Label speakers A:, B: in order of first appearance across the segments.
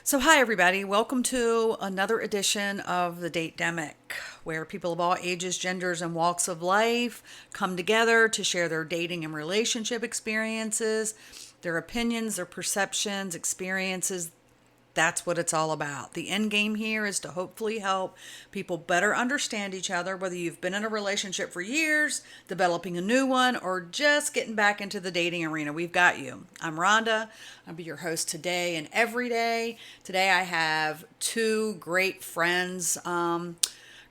A: So, hi everybody. Welcome to another edition of the Date-demic, where people of all ages, genders, and walks of life come together to share their dating and relationship experiences, their opinions, their perceptions, experiences. That's what it's all about. The end game here is to hopefully help people better understand each other, whether you've been in a relationship for years, developing a new one, or just getting back into the dating arena. We've got you. I'm Rhonda. I'll be your host today and every day. Today I have two great friends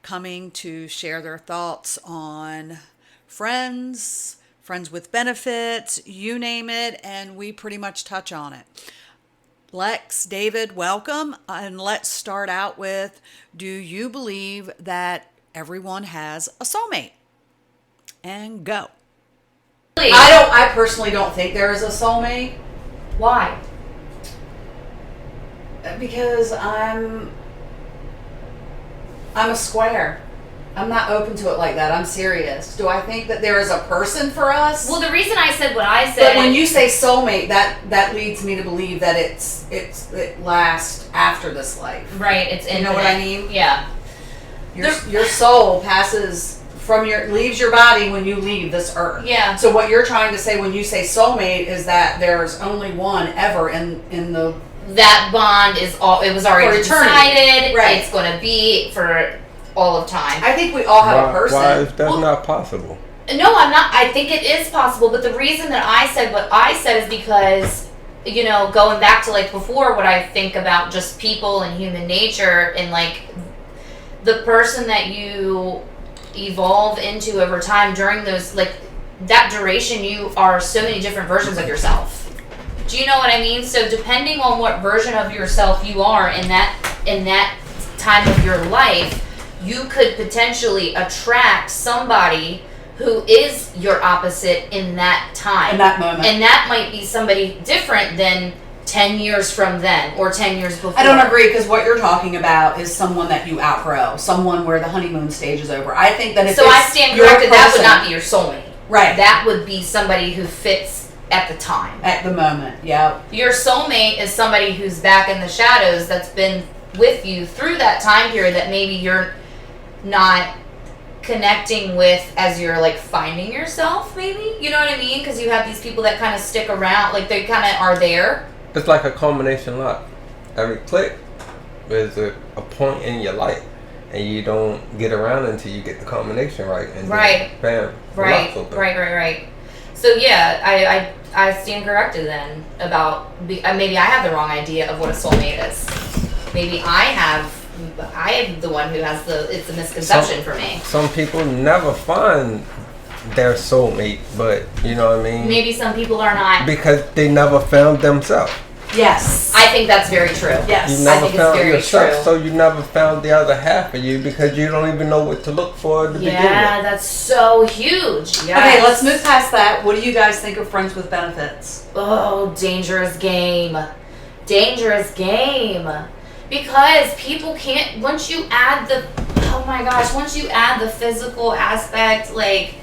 A: coming to share their thoughts on friends with benefits, you name it, and we pretty much touch on it. Lex, David, welcome. And let's start out with, do you believe that everyone has a soulmate? And go. I personally don't think there is a soulmate.
B: Why?
A: Because I'm a square. I'm not open to it like that. I'm serious. Do I think that there is a person for us?
B: Well, the reason I said what I said.
A: But when you say soulmate, that leads me to believe that it lasts after this life.
B: Right, it's infinite.
A: You know what I mean?
B: Yeah.
A: Your soul passes leaves your body when you leave this earth.
B: Yeah.
A: So what you're trying to say when you say soulmate is that there's only one ever in the
B: that bond is it was already decided.
A: Right.
B: It's going to be for all of time.
A: I think we all have a person.
C: Why is that not possible?
B: No, I'm not. I think it is possible, but the reason that I said what I said is because, going back to like before, what I think about just people and human nature and like the person that you evolve into over time during those, like that duration, you are so many different versions of yourself. Do you know what I mean? So depending on what version of yourself you are in that time of your life, you could potentially attract somebody who is your opposite in that time.
A: In that moment.
B: And that might be somebody different than 10 years from then or 10 years before.
A: I don't agree, because what you're talking about is someone that you outgrow, someone where the honeymoon stage is over. I think that if
B: So I stand corrected, that would not be your soulmate.
A: Right.
B: That would be somebody who fits at the time.
A: At the moment, yeah.
B: Your soulmate is somebody who's back in the shadows that's been with you through that time period that maybe you're not connecting with as you're like finding yourself, maybe, you know what I mean? Because you have these people that kind of stick around, like they kind of are there.
C: It's like a culmination lock. Every click is a point in your life, and you don't get around until you get the combination right. And
B: Right.
C: Then, bam.
B: Right. So yeah, I stand corrected then about maybe I have the wrong idea of what a soulmate is. Maybe I am the one who has it's a misconception for me.
C: Some people never find their soulmate, but you know what I mean?
B: Maybe some people are not.
C: Because they never found themselves.
A: Yes.
B: I think that's very true.
A: Yes.
C: You never
B: I think
C: found
B: it's very
C: yourself,
B: true.
C: so you never found the other half of you because you don't even know what to look for to begin with.
B: Yeah, that's so huge. Yes.
A: Okay, let's move past that. What do you guys think of friends with benefits?
B: Oh, dangerous game. Dangerous game. Because people can't, once you add the physical aspect, like...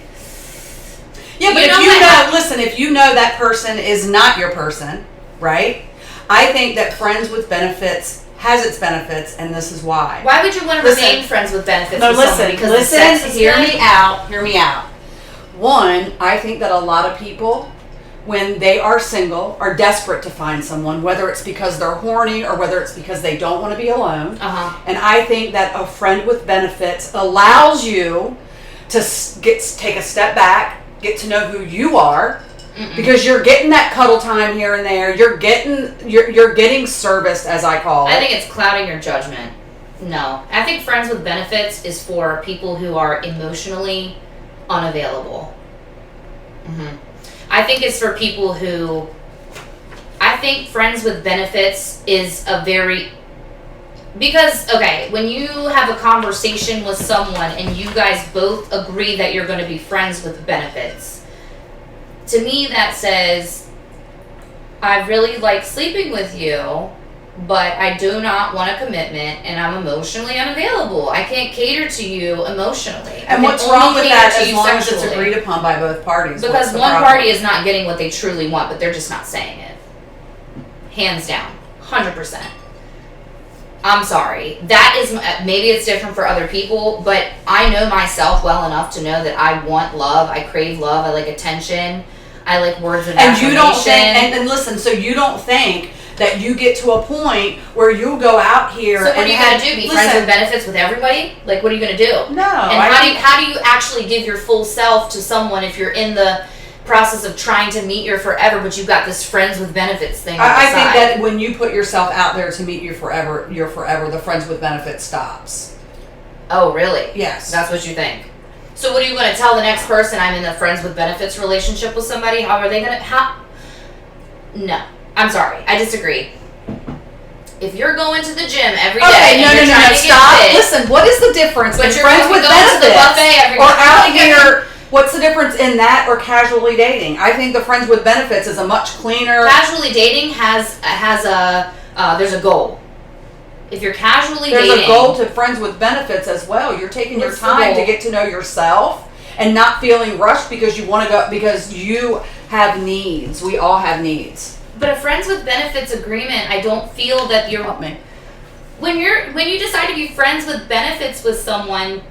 A: Yeah, but if you know that person is not your person, right? I think that friends with benefits has its benefits, and this is why.
B: Why would you want to remain friends with benefits
A: No,
B: with someone? Because the sex is
A: hear
B: good?
A: me out. One, I think that a lot of people, when they are single, are desperate to find someone, whether it's because they're horny or whether it's because they don't want to be alone.
B: Uh-huh.
A: And I think that a friend with benefits allows you to take a step back, get to know who you are, because you're getting that cuddle time here and there. You're getting serviced, as I call it.
B: I think it's clouding your judgment. No. I think friends with benefits is for people who are emotionally unavailable. Mm-hmm. I think it's for people who... I think friends with benefits is a very... Because, okay, when you have a conversation with someone and you guys both agree that you're going to be friends with benefits, to me that says, I really like sleeping with you, but I do not want a commitment and I'm emotionally unavailable. I can't cater to you emotionally.
A: And what's wrong with that as long as it's agreed upon by both parties?
B: Because one party is not getting what they truly want, but they're just not saying it. Hands down. 100%. I'm sorry. That is, maybe it's different for other people, but I know myself well enough to know that I want love. I crave love. I like attention. I like words of affirmation.
A: And you don't think, and listen, so you don't think that you get to a point where you go out here
B: so what
A: and
B: are you going to do? Be friends with benefits with everybody? Like, what are you going to do?
A: No.
B: And how do you actually give your full self to someone if you're in the process of trying to meet your forever, but you've got this friends with benefits thing on the
A: I
B: side?
A: think that when you put yourself out there to meet your forever, the friends with benefits stops.
B: Oh, really?
A: Yes.
B: That's what you think. So what are you going to tell the next person? I'm in a friends with benefits relationship with somebody? How are they going to... No. I'm sorry. I disagree. If you're going to the gym every day
A: no, stop. Listen, what is the difference in friends with benefits
B: to the buffet every
A: or
B: day?
A: out here? What's the difference in that or casually dating? I think the friends with benefits is a much cleaner.
B: Casually dating has there's a goal. If you're casually dating,
A: there's a goal to friends with benefits as well. You're taking your time to get to know yourself and not feeling rushed because you want to go, because you have needs. We all have needs.
B: But a friends with benefits agreement, I don't feel that you're...
A: Help me.
B: When you decide to be friends with benefits with someone,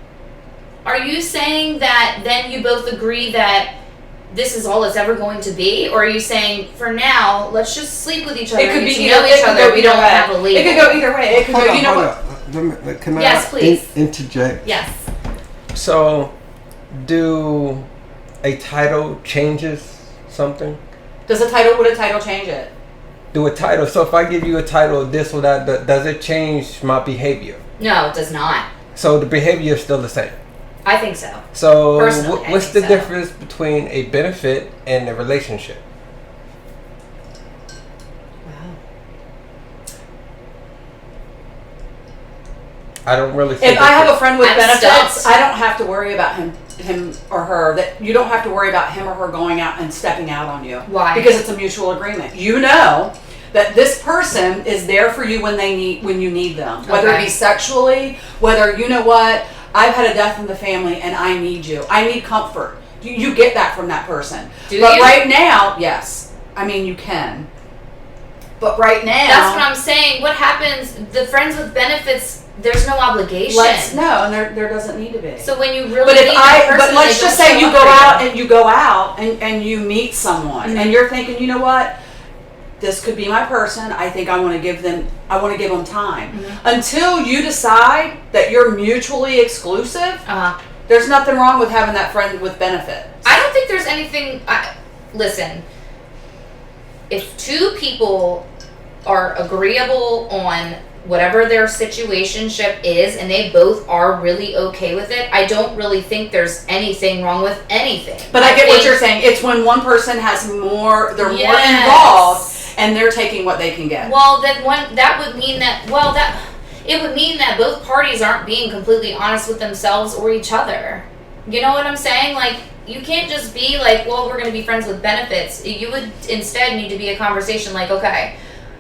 B: are you saying that then you both agree that this is all it's ever going to be? Or are you saying, for now, let's just sleep with each other,
A: it could be
B: know each other, we don't have a label?
A: It could go either way. It could go, you know what?
C: Can
B: yes,
C: I
B: please.
C: Interject?
B: Yes.
C: So, do a title changes something?
A: Would a title change it?
C: Do a title. So if I give you a title of this or that, does it change my behavior?
B: No, it does not.
C: So the behavior is still the same?
B: I think so.
C: So
B: Personally,
C: what's the difference between a benefit and a relationship?
B: Wow.
C: I don't really think
A: if I have a friend with
B: I'm
A: benefits,
B: stumped.
A: I don't have to worry about him or her. That you don't have to worry about him or her going out and stepping out on you.
B: Why?
A: Because it's a mutual agreement. You know that this person is there for you when you need them. Whether it be sexually, whether you know what, I've had a death in the family and I need you. I need comfort. You get that from that person. But right now, yes. I mean, you can. But right now,
B: that's what I'm saying. What happens? The friends with benefits, there's no obligation.
A: And there doesn't need to be.
B: So when you really
A: but let's just say you go out and you meet someone and you're thinking, you know what, this could be my person. I think I want to give them time until you decide that you're mutually exclusive. There's nothing wrong with having that friend with benefit.
B: I don't think there's anything. Listen, if two people are agreeable on whatever their situationship is and they both are really okay with it, I don't really think there's anything wrong with anything.
A: But I get what you're saying. It's when one person has more, they're more involved and they're taking what they can get.
B: Well, that would mean that it would mean that both parties aren't being completely honest with themselves or each other. You know what I'm saying? Like, you can't just be like, well, we're going to be friends with benefits. You would instead need to be a conversation like, okay,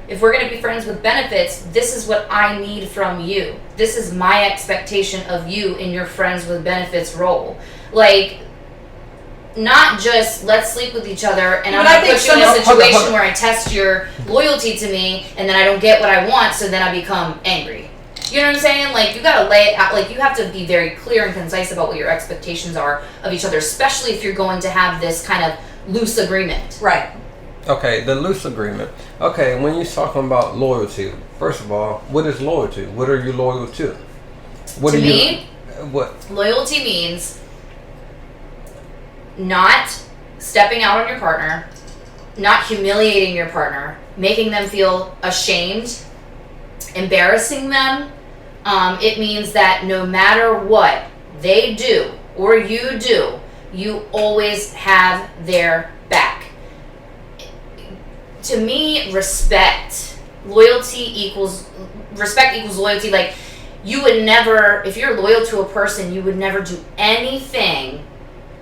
B: if we're going to be friends with benefits, this is what I need from you. This is my expectation of you in your friends with benefits role. Like, not just let's sleep with each other and I'm going to put you in a situation where I test your loyalty to me and then I don't get what I want, so then I become angry. You know what I'm saying? Like, you got to lay it out. Like, you have to be very clear and concise about what your expectations are of each other, especially if you're going to have this kind of loose agreement.
A: Right.
C: Okay, the loose agreement. Okay, when you're talking about loyalty, first of all, what is loyalty? What are you loyal to?
B: To me,
C: what?
B: Loyalty means not stepping out on your partner, not humiliating your partner, making them feel ashamed, embarrassing them. It means that no matter what they do or you do, you always have their back. To me, respect equals loyalty. Like, you would never, if you're loyal to a person, you would never do anything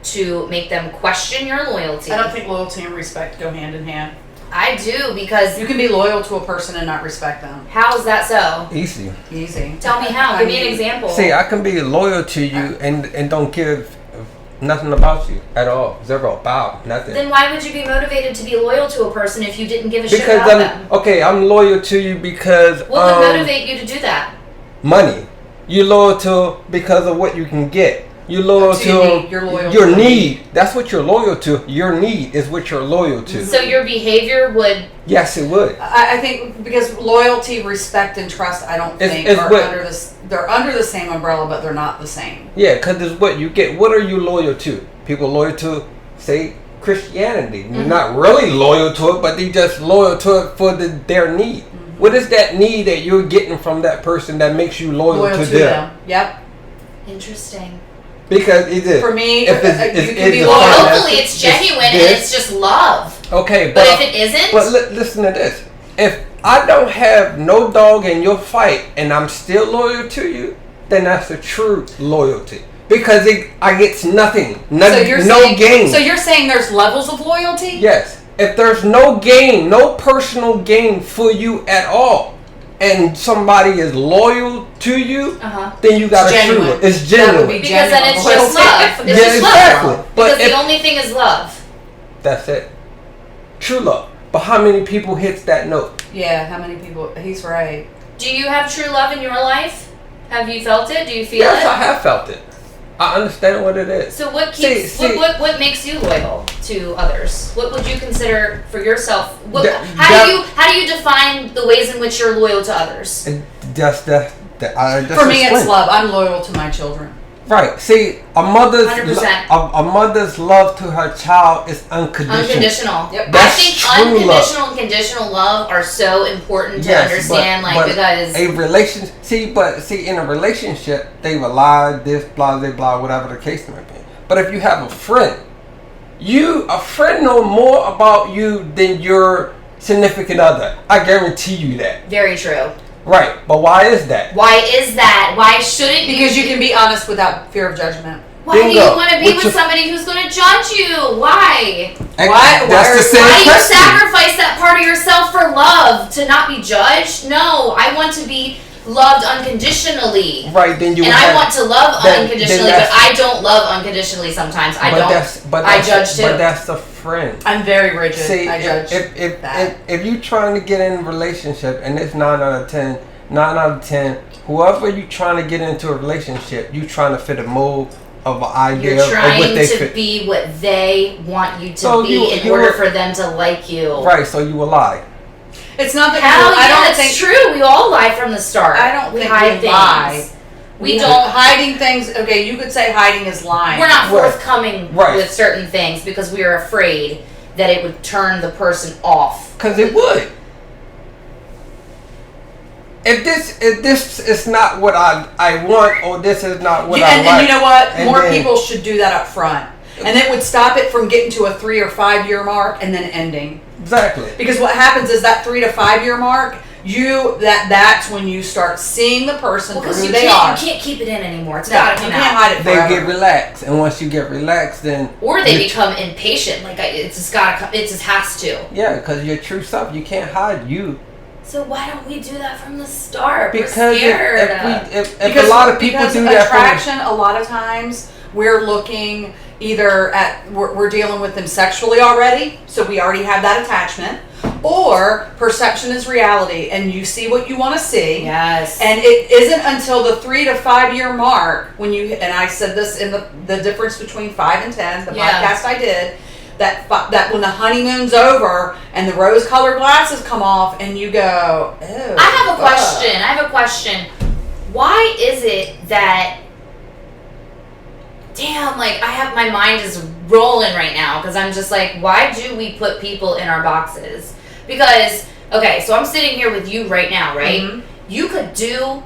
B: to make them question your loyalty.
A: I don't think loyalty and respect go hand in hand.
B: I do, because
A: you can be loyal to a person and not respect them.
B: How is that so?
C: Easy.
B: Tell me how. Give me an example.
C: See, I can be loyal to you and don't give nothing about you at all. Zero about nothing.
B: Then why would you be motivated to be loyal to a person if you didn't give a shit
C: Because
B: about them?
C: I'm loyal to you because
B: What would motivate you to do that?
C: money. You're loyal to because of what you can get. You're loyal to
A: You're loyal
C: your
A: to
C: need. That's what you're loyal to. Your need is what you're loyal to.
B: So your behavior would.
C: Yes, it would.
A: I think because loyalty, respect, and trust, I don't think
C: it's
A: are
C: what-
A: under this. They're under the same umbrella, but they're not the same.
C: Yeah, because it's what you get. What are you loyal to? People loyal to, say, Christianity. Not really loyal to it, but they just loyal to it for their need. What is that need that you're getting from that person that makes you loyal to them?
A: Yep.
B: Interesting.
C: Because it is.
A: For me,
C: if
A: you can be loyal.
B: Hopefully it's genuine and it's just love.
C: Okay,
B: But if it isn't,
C: But listen to this. If I don't have no dog in your fight and I'm still loyal to you, then that's the true loyalty. Because I get nothing. No gain.
A: So you're saying there's levels of loyalty?
C: Yes. If there's no gain, no personal gain for you at all, and somebody is loyal to you, then you got to true it. It's genuine.
A: That would be
B: because then it's
A: genuine
B: just love. It's just
C: exactly.
B: love.
C: But
B: Because the only thing is love.
C: that's it. True love. But how many people hits that note?
A: Yeah, how many people? He's right.
B: Do you have true love in your life? Have you felt it? Do you feel
C: Yes,
B: it?
C: I have felt it. I understand what it is.
B: So what keeps
C: See-
B: what makes you loyal to others? What would you consider for yourself?
C: That-
B: How do you define the ways in which you're loyal to others?
A: For me, it's love. I'm loyal to my children.
C: Right. See, a mother's
B: 100%.
C: a mother's love to her child is unconditional.
B: Unconditional.
A: Yep.
B: I
C: That's
B: think
C: true
B: unconditional
C: love.
B: and conditional love are so important to
C: Yes,
B: understand.
C: but
B: Because
C: a relation. See, in a relationship, they will lie, this, blah, blah, blah, whatever the case may be. But if you have a friend know more about you than your significant other. I guarantee you that.
B: very true.
C: Right. But why is that?
B: Why is that? Why shouldn't you?
A: Because you can be honest without fear of judgment.
B: Why do you
C: Bingo.
B: want to be
C: What's
B: with
C: your-
B: somebody who's going to judge you? Why?
A: Why-
C: That's the same
B: Why do you
C: question.
B: sacrifice that part of yourself for love to not be judged? No, I want to be loved unconditionally.
C: Right. Then you.
B: And
C: would
B: I
C: have-
B: want to love
C: then
B: unconditionally, but
C: that's-
B: I don't love unconditionally sometimes. I don't. I judge too.
C: But that's a friend.
A: I'm very rigid.
C: See,
A: I judge that.
C: if you trying to get in a relationship and it's 9 out of 10, whoever you trying to get into a relationship, you trying to fit a mold of an idea
B: You're
C: of what
B: trying
C: they
B: to
C: fit.
B: be what they want you to
C: So
B: be in
C: you
B: order
C: were-
B: for them to like you.
C: Right, so you will lie.
A: It's not that
B: Hell
A: I
B: yeah,
A: don't
B: it's
A: think
B: true. We all lie from the start.
A: I don't
B: we
A: think
B: hide
A: we
B: things.
A: lie.
B: We don't.
A: hiding things. Okay, you could say hiding is lying.
B: We're not
C: Right.
B: forthcoming
C: Right.
B: with certain things because we are afraid that it would turn the person off.
C: Because it would. If this is not what I want, or this is not what I
A: and
C: like.
A: you know what?
C: and
A: More
C: then-
A: people should do that up front, and it would stop it from getting to a 3 or 5 year mark and then ending.
C: Exactly.
A: Because what happens is that 3 to 5 year mark, that's when you start seeing the person for
B: Because
A: who
B: you
A: they are.
B: can't keep it in anymore. It's
A: No,
B: gotta
A: you
B: come
A: can't
B: out.
A: hide it
C: They
A: forever.
C: get relaxed, and once you get relaxed, then
B: Or they
C: your-
B: become impatient. Like it just gotta. It just has to.
C: yeah, because your true self, you can't hide you.
B: So why don't we do that from the start?
C: Because
B: We're scared.
C: if a lot of people
A: because
C: do that from
A: attraction, a lot of times we're looking either at we're dealing with them sexually already, so we already have that attachment, or perception is reality, and you see what you want to see.
B: Yes.
A: And it isn't until the 3 to 5 year mark when you, and I said this in the difference between 5 and 10, the
B: Yeah.
A: podcast I did, that when the honeymoon's over and the rose colored glasses come off and you go, oh.
B: I have a question. Why is it that damn, like my mind is rolling right now because I'm just like, why do we put people in our boxes? Because, okay, so I'm sitting here with you right now, right?
A: Mhm.
B: You could do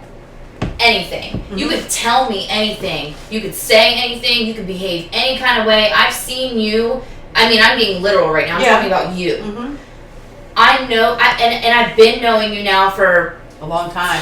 B: anything.
A: Mm-hmm.
B: You could tell me anything. You could say anything. You could behave any kind of way. I've seen you. I mean, I'm being literal right now. I'm
A: Yeah.
B: talking about you.
A: Mm-hmm.
B: I know, and I've been knowing you now for
A: A long time.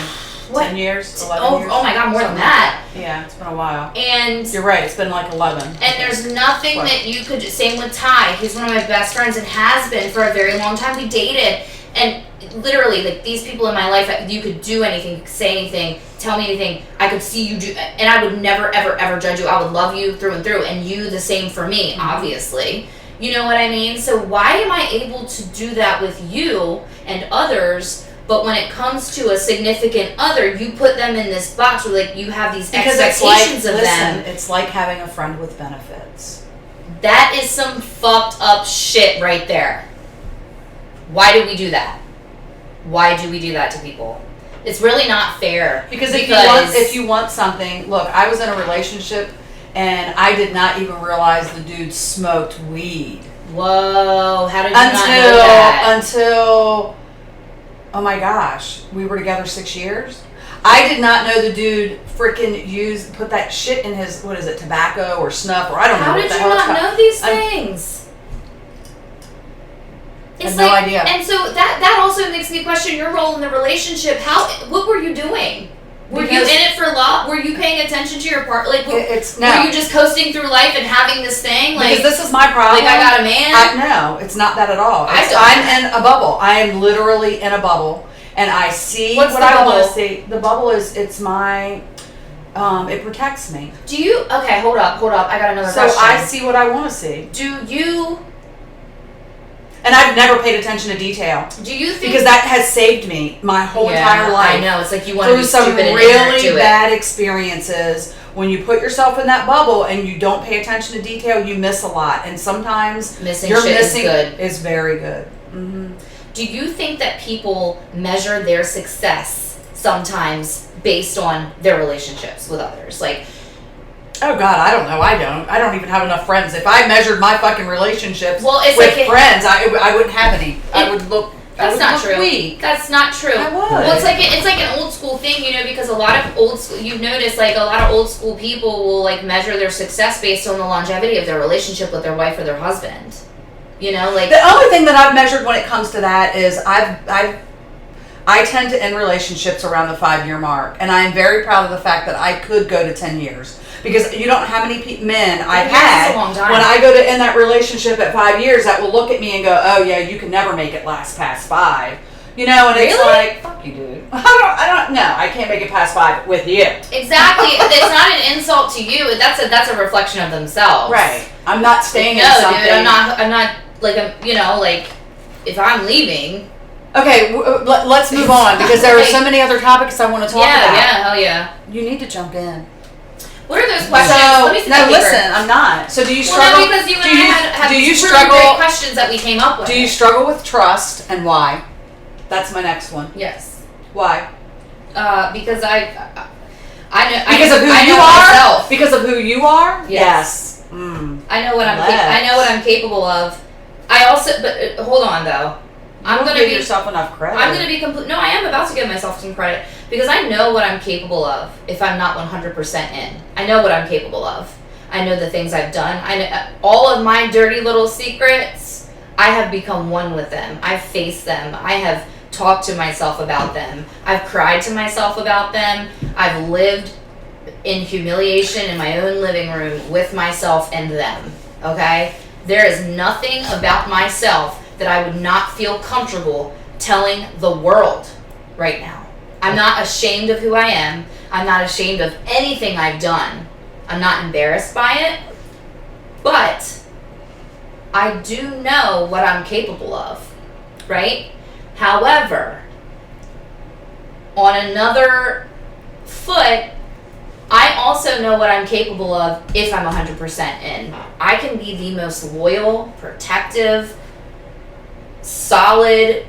B: What?
A: 10 years, 11 years.
B: Oh my God, more than
A: something
B: that.
A: like Yeah, it's been a while.
B: And
A: You're right, it's been like 11.
B: And there's nothing that you could. Same with Ty. He's one of my best friends and has been for a very long time. We dated, and literally, like, these people in my life, you could do anything, say anything, tell me anything, I could see you do, and I would never, ever, ever judge you. I would love you through and through, and you the same for me, obviously. You know what I mean? So why am I able to do that with you and others, but when it comes to a significant other, you put them in this box where, like, you have these expectations of them.
A: It's like having a friend with benefits.
B: That is some fucked up shit right there. Why do we do that? Why do we do that to people? It's really not fair.
A: Because if you want something, look, I was in a relationship and I did not even realize the dude smoked weed.
B: Whoa, how did you not know that?
A: Until, oh my gosh, we were together 6 years. I did not know the dude freaking put that shit in his, what is it, tobacco or snuff, or I don't know what the hell it's called.
B: How did you not know these things?
A: I have no idea.
B: And so that also makes me question your role in the relationship. What were you doing? Were you in it for love? Were you paying attention to your partner? Like, were you just coasting through life and having this thing? Like,
A: because this is my problem.
B: Like, I got a man?
A: No, it's not that at all. I'm in a bubble. I am literally in a bubble. And I see what I want to see. The bubble it's my, it protects me.
B: Do you, okay, hold up. I got another question.
A: So I see what I want to see.
B: Do you...
A: And I've never paid attention to detail.
B: Do you think...
A: Because that has saved me my whole entire life.
B: I know, it's like you want to be
A: stupid
B: and
A: through some really bad experiences. When you put yourself in that bubble and you don't pay attention to detail, you miss a lot. And sometimes
B: missing is good.
A: Is very good. Mm-hmm.
B: Do you think that people measure their success sometimes based on their relationships with others? Like,
A: oh God, I don't know. I don't even have enough friends. If I measured my fucking relationships
B: with
A: friends, I wouldn't have any. I would look.
B: That's not true.
A: Weak.
B: That's not true.
A: I would.
B: Well, it's like an old school thing, you know, because a lot of old school, you've noticed, like, a lot of old school people will, like, measure their success based on the longevity of their relationship with their wife or their husband. You know, like,
A: the only thing that I've measured when it comes to that is I tend to end relationships around the 5-year mark, and I am very proud of the fact that I could go to 10 years. Because you don't know how many men I've had when I go to end that relationship at 5 years that will look at me and go, "Oh yeah, you can never make it last past 5." You know, and it's like, "Fuck you, dude." I don't. No, I can't make it past 5 with you.
B: Exactly. It's not an insult to you. That's a reflection of themselves.
A: Right. I'm not staying in something.
B: Dude, I'm not like, you know, like, if I'm leaving.
A: Okay, let's move on because there are so many other topics I want to talk about.
B: Yeah, hell yeah.
A: You need to jump in.
B: What are those questions?
A: Listen, I'm not. So do you struggle?
B: Well, no, because you and I had
A: do you
B: really
A: struggle?
B: Great questions that we came up with.
A: Do you struggle with trust and why? That's my next one.
B: Yes.
A: Why?
B: Because I know
A: because of who you are. Myself. Because of who you are.
B: Yes. I know what I know what I'm capable of. I also, but hold on though. I'm gonna
A: give yourself enough credit.
B: I'm gonna be complete. No, I am about to give myself some credit because I know what I'm capable of. If I'm not 100% in, I know what I'm capable of. I know the things I've done. I know all of my dirty little secrets. I have become one with them. I've faced them. I have talked to myself about them. I've cried to myself about them. I've lived in humiliation in my own living room with myself and them. Okay? There is nothing about myself that I would not feel comfortable telling the world right now. I'm not ashamed of who I am. I'm not ashamed of anything I've done. I'm not embarrassed by it. But I do know what I'm capable of, right? However, on another foot, I also know what I'm capable of if I'm 100% in. I can be the most loyal, protective, solid.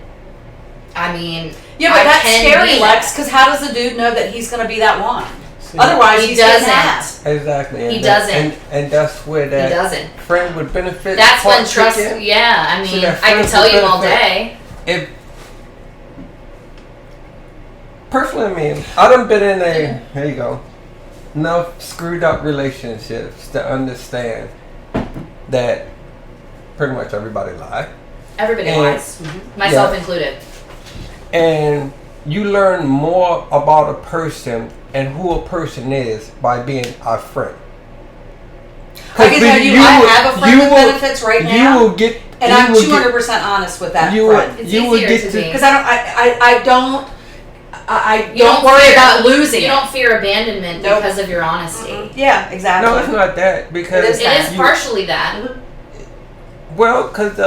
B: I mean,
A: yeah, but that's scary, Lex. Because how does the dude know that he's going to be that one? Otherwise,
B: he doesn't.
C: Exactly.
B: He doesn't.
C: And that's where that friend with benefits.
B: That's when trust. Yeah, I mean, I can tell you all day.
C: If personally, I mean, I done been in here you go, enough screwed up relationships to understand that pretty much everybody lies.
B: Everybody lies, myself included.
C: And you learn more about a person and who a person is by being a friend.
A: I can tell you, I have a friend with benefits right now.
C: You will get
A: And I'm 200% honest with that friend.
B: It's
C: you would
B: easier
C: get
B: to be.
A: Because I
B: You
A: don't worry
B: fear-
A: about losing
B: You
A: it.
B: don't fear abandonment
A: Nope.
B: because of your honesty.
A: Yeah, exactly.
C: No, it's not that because
A: It is
B: It is
C: you-
B: partially that.
C: Well, because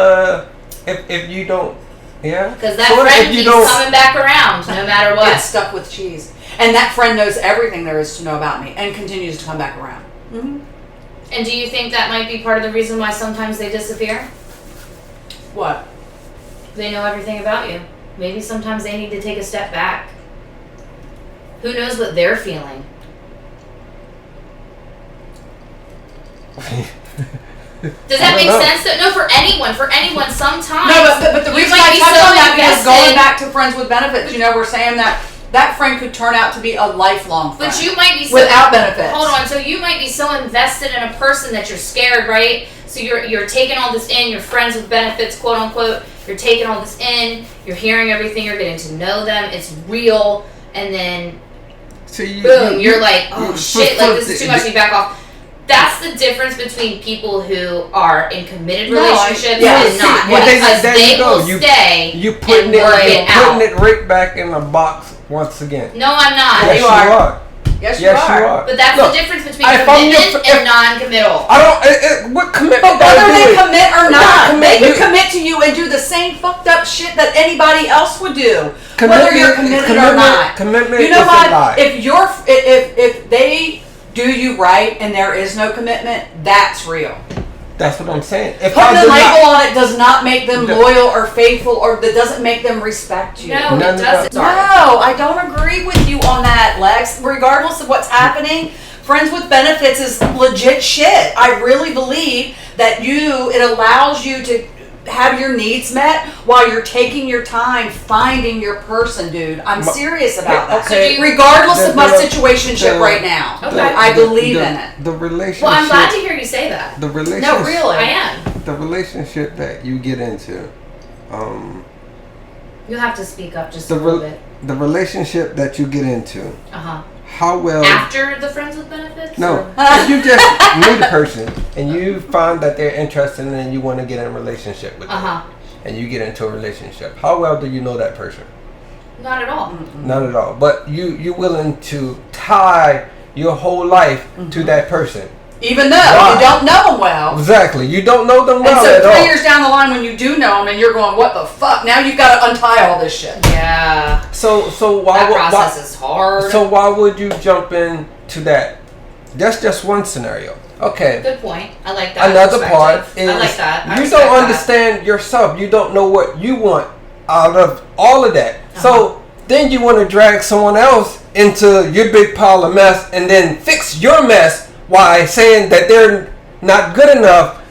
C: if you don't, yeah,
B: Because that
C: So what
B: friend
C: if you
B: keeps
C: don't-
B: coming back around no matter what.
A: It's stuck with cheese. And that friend knows everything there is to know about me and continues to come back around. Mm-hmm.
B: And do you think that might be part of the reason why sometimes they disappear?
A: What?
B: They know everything about you. Maybe sometimes they need to take a step back. Who knows what they're feeling? Does that make sense? No, for anyone, sometimes.
A: No, but the
B: you
A: reason
B: might
A: I
B: be
A: touch
B: so
A: on that because
B: invested-
A: going back to friends with benefits, we're saying that friend could turn out to be a lifelong friend.
B: But you might be so,
A: without benefits.
B: Hold on. So you might be so invested in a person that you're scared, right? So you're taking all this in. You're friends with benefits, quote unquote. You're taking all this in. You're hearing everything. You're getting to know them. It's real. And then boom, you're like, oh shit, like this is too much. You back off. That's the difference between people who are in committed relationships and not. Because they will stay
C: You putting
B: and work it out.
C: it right back in the box once again.
B: No, I'm not.
C: Yes, you are.
A: Yes,
C: you are.
B: But that's
C: Look,
B: the difference between
C: if I'm your
B: commitment
C: fr-
B: and non-committal.
C: I don't. What commitment?
A: But whether they
C: do it?
A: commit or not,
C: Not
A: they
C: commit.
A: could commit to you and do the same fucked up shit that anybody else would do, whether
C: Commitment-
A: you're committed or not.
C: commitment
A: You know
C: is a
A: what?
C: lie.
A: If they do you right and there is no commitment, that's real.
C: That's what I'm saying. If
A: Putting
C: I
A: a
C: do
A: label
C: not,
A: on it does not make them
C: No.
A: loyal or faithful, or that doesn't make them respect you.
B: No,
C: None
B: it
C: of that.
B: doesn't. Sorry.
A: No, I don't agree with you on that, Lex. Regardless of what's happening, Friends with Benefits is legit shit. I really believe that it allows you to have your needs met while you're taking your time finding your person, dude. I'm serious about that.
C: okay.
A: Regardless of my
C: The-
A: situationship right now.
B: Okay.
A: I believe in it.
C: The relationship.
B: Well, I'm glad to hear you say that.
C: The relationship.
A: No, really.
B: I am.
C: The relationship that you get into,
B: You have to speak up just a
C: the
B: little bit.
C: the relationship that you get into,
B: Uh-huh.
C: how well.
B: After the Friends with Benefits?
C: No,
B: Or-
C: if you just meet a person and you find that they're interested and you want to get in a relationship with them,
B: Uh-huh.
C: and you get into a relationship, how well do you know that person?
B: Not at all.
C: Not at all. But you're willing to tie your whole life to that person.
A: Even though
C: Why?
A: you don't know them well.
C: Exactly. You don't know them
A: And
C: well
A: so
C: at
A: 3
C: all.
A: years down the line when you do know them and you're going, what the fuck? Now you've got to untie all this shit.
B: Yeah.
C: So why
B: That
C: would
B: process is hard.
C: So why would you jump in to that? That's just one scenario. Okay.
B: Good point. I like that.
C: Another
B: perspective.
C: part is
B: I like that. I
C: you
B: respect
C: don't
B: that.
C: understand yourself. You don't know what you want out of all of that.
B: Uh-huh.
C: So then you want to drag someone else into your big pile of mess and then fix your mess while saying that they're not good enough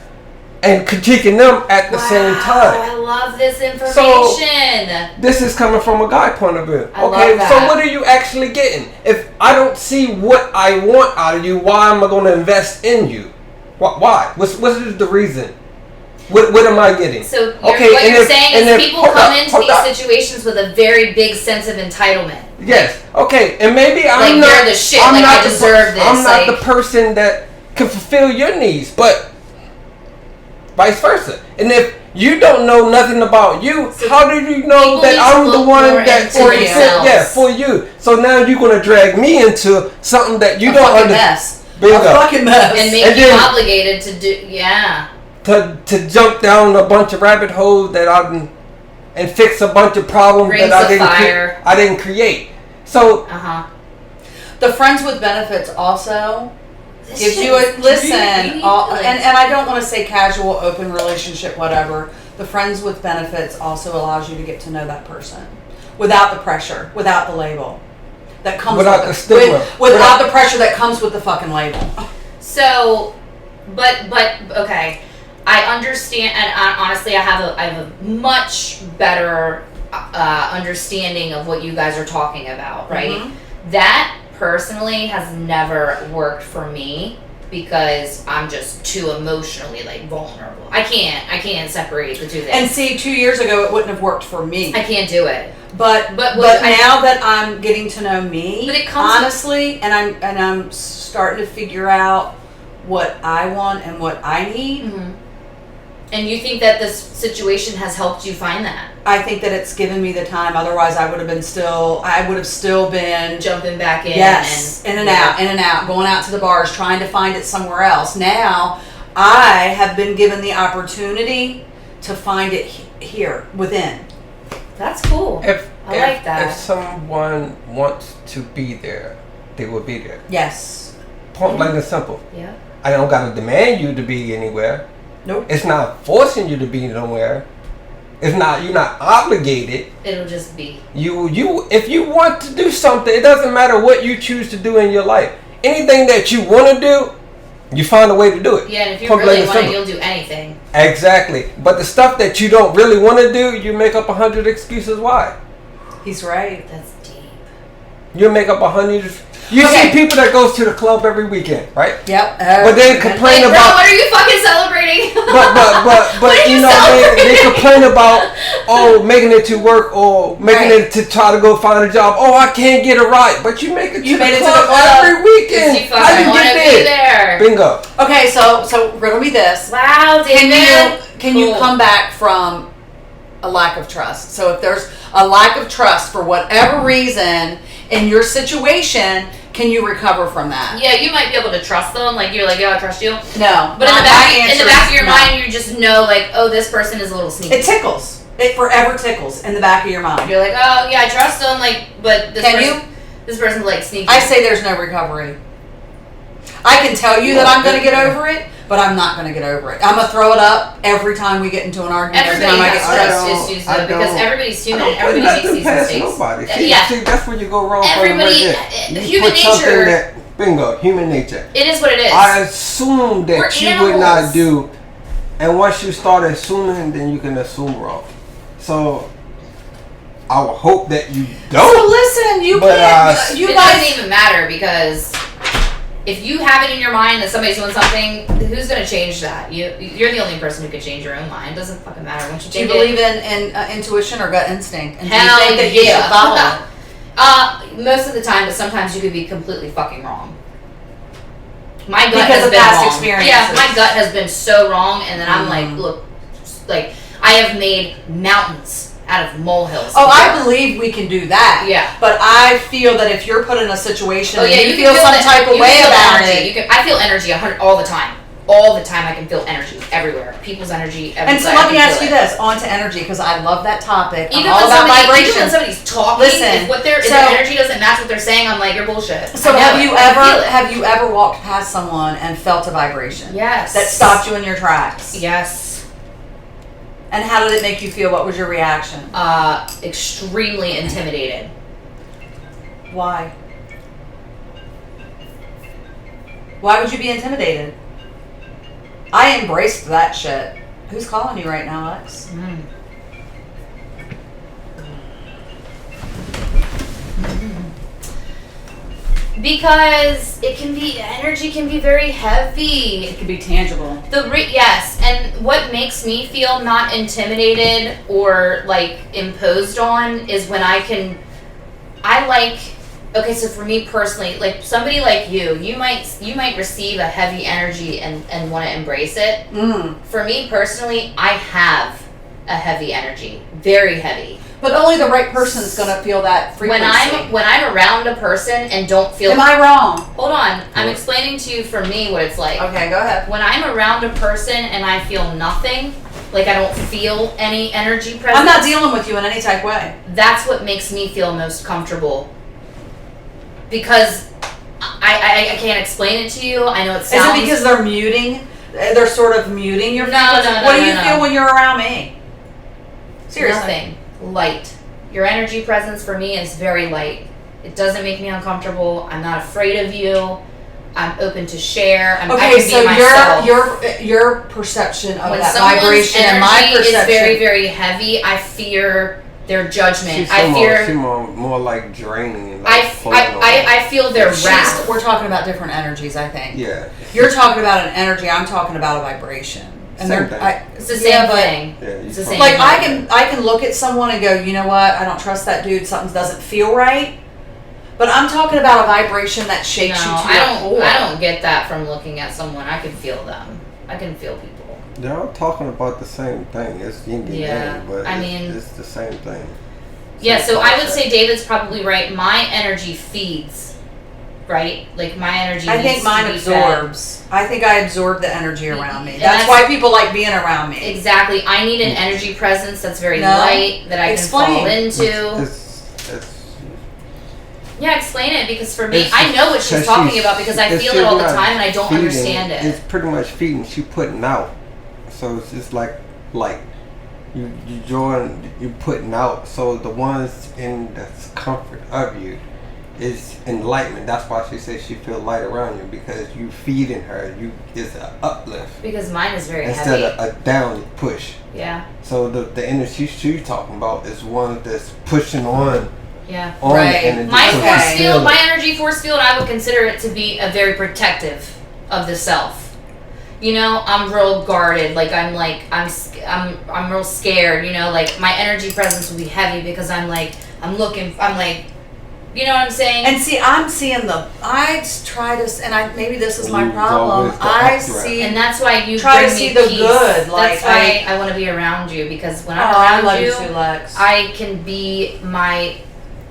C: and critiquing them at the same
B: I
C: time.
B: love this information.
C: This is coming from a guy point of view.
B: I
C: Okay,
B: love that.
C: so what are you actually getting? If I don't see what I want out of you, why am I going to invest in you? Why? What's the reason? What am I getting?
B: So
C: and
B: what you're
C: if-
B: saying
C: and
B: is
C: if-
B: people
C: hold
B: come
C: up,
B: into
C: hold
B: these
C: up.
B: situations with a very big sense of entitlement.
C: Yes. Okay. And maybe I'm
B: Like,
C: not.
B: you're the shit,
C: I'm
B: like,
C: not
B: I
C: the
B: deserve this,
C: I'm not
B: like-
C: the person that can fulfill your needs, but vice versa. And if you don't know nothing about you,
B: So
C: how do you know
B: people
C: that
B: need to
C: I'm the
B: look
C: one
B: more
C: that
B: into
C: can
B: themselves.
C: yeah, for you? So now you're gonna drag me into something that you
A: A
C: don't
A: fucking
C: understand.
A: mess.
C: Bingo.
A: A fucking mess.
B: And make
C: And
B: you
C: then-
B: obligated to do, yeah.
C: To jump down a bunch of rabbit holes that and fix a bunch of problems
B: Rings
C: that
B: of fire.
C: I didn't create. So
B: Uh-huh.
A: The Friends with Benefits also
B: This
A: gives
B: shit
A: you
B: is
A: listen,
B: really, like-
A: and I don't want to say casual, open relationship, whatever. The Friends with Benefits also allows you to get to know that person without the pressure, without the label that comes
C: Without
A: with
C: the
A: it.
C: stigma.
A: Without the pressure that comes with the fucking label.
B: So, but okay, I understand, and honestly, I have a much better understanding of what you guys are talking about, right?
A: Mhm.
B: That personally has never worked for me because I'm just too emotionally like vulnerable. I can't separate the two things.
A: And see, 2 years ago it wouldn't have worked for me.
B: I can't do it.
A: But
B: But
A: now that I'm getting to know me,
B: But it comes-
A: honestly, and I'm starting to figure out what I want and what I need.
B: Mhm. And you think that this situation has helped you find that?
A: I think that it's given me the time. Otherwise, I would have still been
B: Jumping back in.
A: yes, in and out, going out to the bars, trying to find it somewhere else. Now, I have been given the opportunity to find it here within.
B: That's cool. I like that.
C: If someone wants to be there, they will be there.
A: Yes.
C: Point blank and simple.
B: Yeah.
C: I don't gotta demand you to be anywhere.
A: Nope.
C: It's not forcing you to be nowhere. It's not. You're not obligated.
B: It'll just be.
C: You. If you want to do something, it doesn't matter what you choose to do in your life. Anything that you want to do, you find a way to do it.
B: Yeah, and if you
C: Point
B: really
C: blank and
B: want it,
C: simple.
B: you'll do anything.
C: Exactly. But the stuff that you don't really want to do, you make up 100 excuses why.
A: He's right.
B: That's deep.
C: You make up 100. You see people that goes to the club every weekend, right?
A: Yep.
C: But they complain
B: Like, bro,
C: about.
B: what are you fucking celebrating?
C: But
B: are
C: you
B: you
C: know they
B: celebrating?
C: complain about making it to work or making it to try to go find a job. Oh, I can't get a ride, but you make it to the club every weekend.
B: You
C: How
B: fucking
C: you
B: want
C: get
B: to be
C: there?
B: there.
C: Bingo.
A: Okay, so riddle me this.
B: Wow, David.
A: Can you
B: Cool.
A: come back from a lack of trust? So if there's a lack of trust for whatever reason in your situation, can you recover from that?
B: Yeah, you might be able to trust them. Like, you're like, yeah, I trust you.
A: No.
B: But in the back of your mind, you just know, like, oh, this person is a little sneaky.
A: it tickles. It forever tickles in the back of your mind.
B: You're like, oh, yeah, I trust them. Like, but this
A: Can
B: person,
A: you?
B: This person's like sneaky.
A: I say there's no recovery. I can tell you that I'm going to get over it, but I'm not going to get over it. I'm going to throw it up every time we get into an argument.
B: Everybody
A: every time I
B: has
A: get
B: trust
A: stressed.
B: issues, though, because everybody's human and
C: I don't put
B: everybody makes
C: nothing
B: these
C: past
B: mistakes.
C: nobody. See,
B: Yeah.
C: see, that's where you go wrong.
B: Everybody,
C: You
B: human
C: put something
B: nature,
C: that, bingo, human nature.
B: it is what it is.
C: I assume that
B: We're
C: you would not
B: animals.
C: do, and once you start assuming, then you can assume wrong. So I would hope that you don't.
A: So listen, you
C: But,
A: can't. You
B: it
A: guys.
B: doesn't even matter, because if you have it in your mind that somebody's doing something, who's going to change that? You're the only person who can change your own mind. It doesn't fucking matter. Once you
A: Do you
B: think
A: believe in intuition or gut instinct? And
B: Hell
A: do you think that you should follow it?
B: most of the time, but sometimes you could be completely fucking wrong. My gut
A: Because
B: has
A: of
B: been
A: past
B: wrong.
A: experiences.
B: Yeah, my gut has been so wrong, and then I'm like, look, like I have made mountains out of molehills.
A: Oh, I
B: before.
A: believe we can do that.
B: Yeah.
A: But I feel that if you're put in a situation and you
B: can
A: feel some
B: the-
A: type of
B: you
A: way
B: can feel
A: about
B: energy.
A: it.
B: I feel energy all the time. All the time I can feel energy everywhere. People's energy everywhere.
A: And so let me ask you this, on to energy, because I love that topic. I'm
B: Even
A: all
B: when,
A: about
B: even
A: vibration.
B: when somebody's talking,
A: Listen,
B: if their energy doesn't match what they're saying, I'm like, you're bullshit.
A: So
B: I know it. I feel it.
A: have you ever walked past someone and felt a vibration?
B: Yes.
A: That stopped you in your tracks?
B: Yes.
A: And how did it make you feel? What was your reaction?
B: Extremely intimidated.
A: Why? Why would you be intimidated? I embraced that shit. Who's calling you right now, Lex?
B: Because energy can be very heavy.
A: It could be tangible.
B: Yes, and what makes me feel not intimidated or like imposed on is when okay, so for me personally, like somebody like you might receive a heavy energy and want to embrace it. For me personally, I have a heavy energy, very heavy.
A: But only the right person's gonna feel that frequency.
B: When I'm around a person and don't feel.
A: Am I wrong?
B: Hold on, I'm explaining to you for me what it's like.
A: Okay, go ahead.
B: When I'm around a person and I feel nothing, like I don't feel any energy presence.
A: I'm not dealing with you in any type way.
B: That's what makes me feel most comfortable. Because I can't explain it to you. I know it sounds.
A: Is it because they're muting? They're sort of muting your
B: No,
A: frequency?
B: no,
A: What do you
B: no.
A: feel when you're around me? Seriously.
B: Nothing. Light. Your energy presence for me is very light. It doesn't make me uncomfortable. I'm not afraid of you. I'm open to share. I
A: Okay,
B: can
A: so
B: be myself.
A: your perception of
B: When
A: that
B: someone's
A: vibration and my
B: energy
A: perception
B: is very, very heavy, I fear their judgment.
C: She's
B: I fear.
C: more like draining. Like
B: I feel their wrath.
A: We're talking about different energies, I think.
C: Yeah.
A: You're talking about an energy. I'm talking about a vibration. And
C: Same thing.
B: It's the same thing.
C: Yeah,
B: It's the same.
A: Like
B: thing.
A: I can look at someone and go, you know what? I don't trust that dude. Something doesn't feel right. But I'm talking about a vibration that shakes you to your core.
B: I don't get that from looking at someone. I can feel them. I can feel people.
C: They're all talking about the same thing. It's yin and
B: Yeah,
C: yang, but
B: I mean-
C: it's the same thing.
B: Yeah,
C: Same
B: so I would
C: concept.
B: say David's probably right. My energy feeds, right? Like my energy.
A: I think
B: needs
A: mine
B: to be fed.
A: absorbs. I think I absorb the energy around me.
B: And
A: That's why people like being around me.
B: Exactly. I need an energy presence that's very
A: No.
B: light that I
A: Explain.
B: can fall into.
C: It's
B: Yeah, explain it because for me,
C: It's
B: I know what she's
C: because
B: talking
C: she's-
B: about because I
C: it's
B: feel it all the
C: not
B: time and I don't
C: feeding,
B: understand it.
C: It's pretty much feeding. She putting out, so it's just like you drawing, you putting out. So the ones in the comfort of you is enlightenment. That's why she says she feel light around you because you feeding her. You is an uplift
B: Because mine is very
C: instead
B: heavy.
C: of a down push.
B: Yeah,
C: So the energy she's talking about is one that's pushing on
B: yeah.
C: the
A: Right.
C: energy.
B: My
C: so you
B: force
C: feel
B: field,
C: it.
B: my energy force field, I would consider it to be a very protective of the self. You know, I'm real guarded. I'm real scared. You know, like my energy presence will be heavy because I'm looking. You know what I'm saying?
A: And see, I'm seeing I try to, and maybe this is my
C: It's
A: problem.
C: always the
A: I
C: updraft.
A: see,
B: And that's why you
A: Try to
B: bring
A: see
B: me
A: the
B: peace.
A: good, like,
B: that's why I want to be around you because when I'm
A: I
B: around
A: love
B: you,
A: you too, Lex.
B: I can be my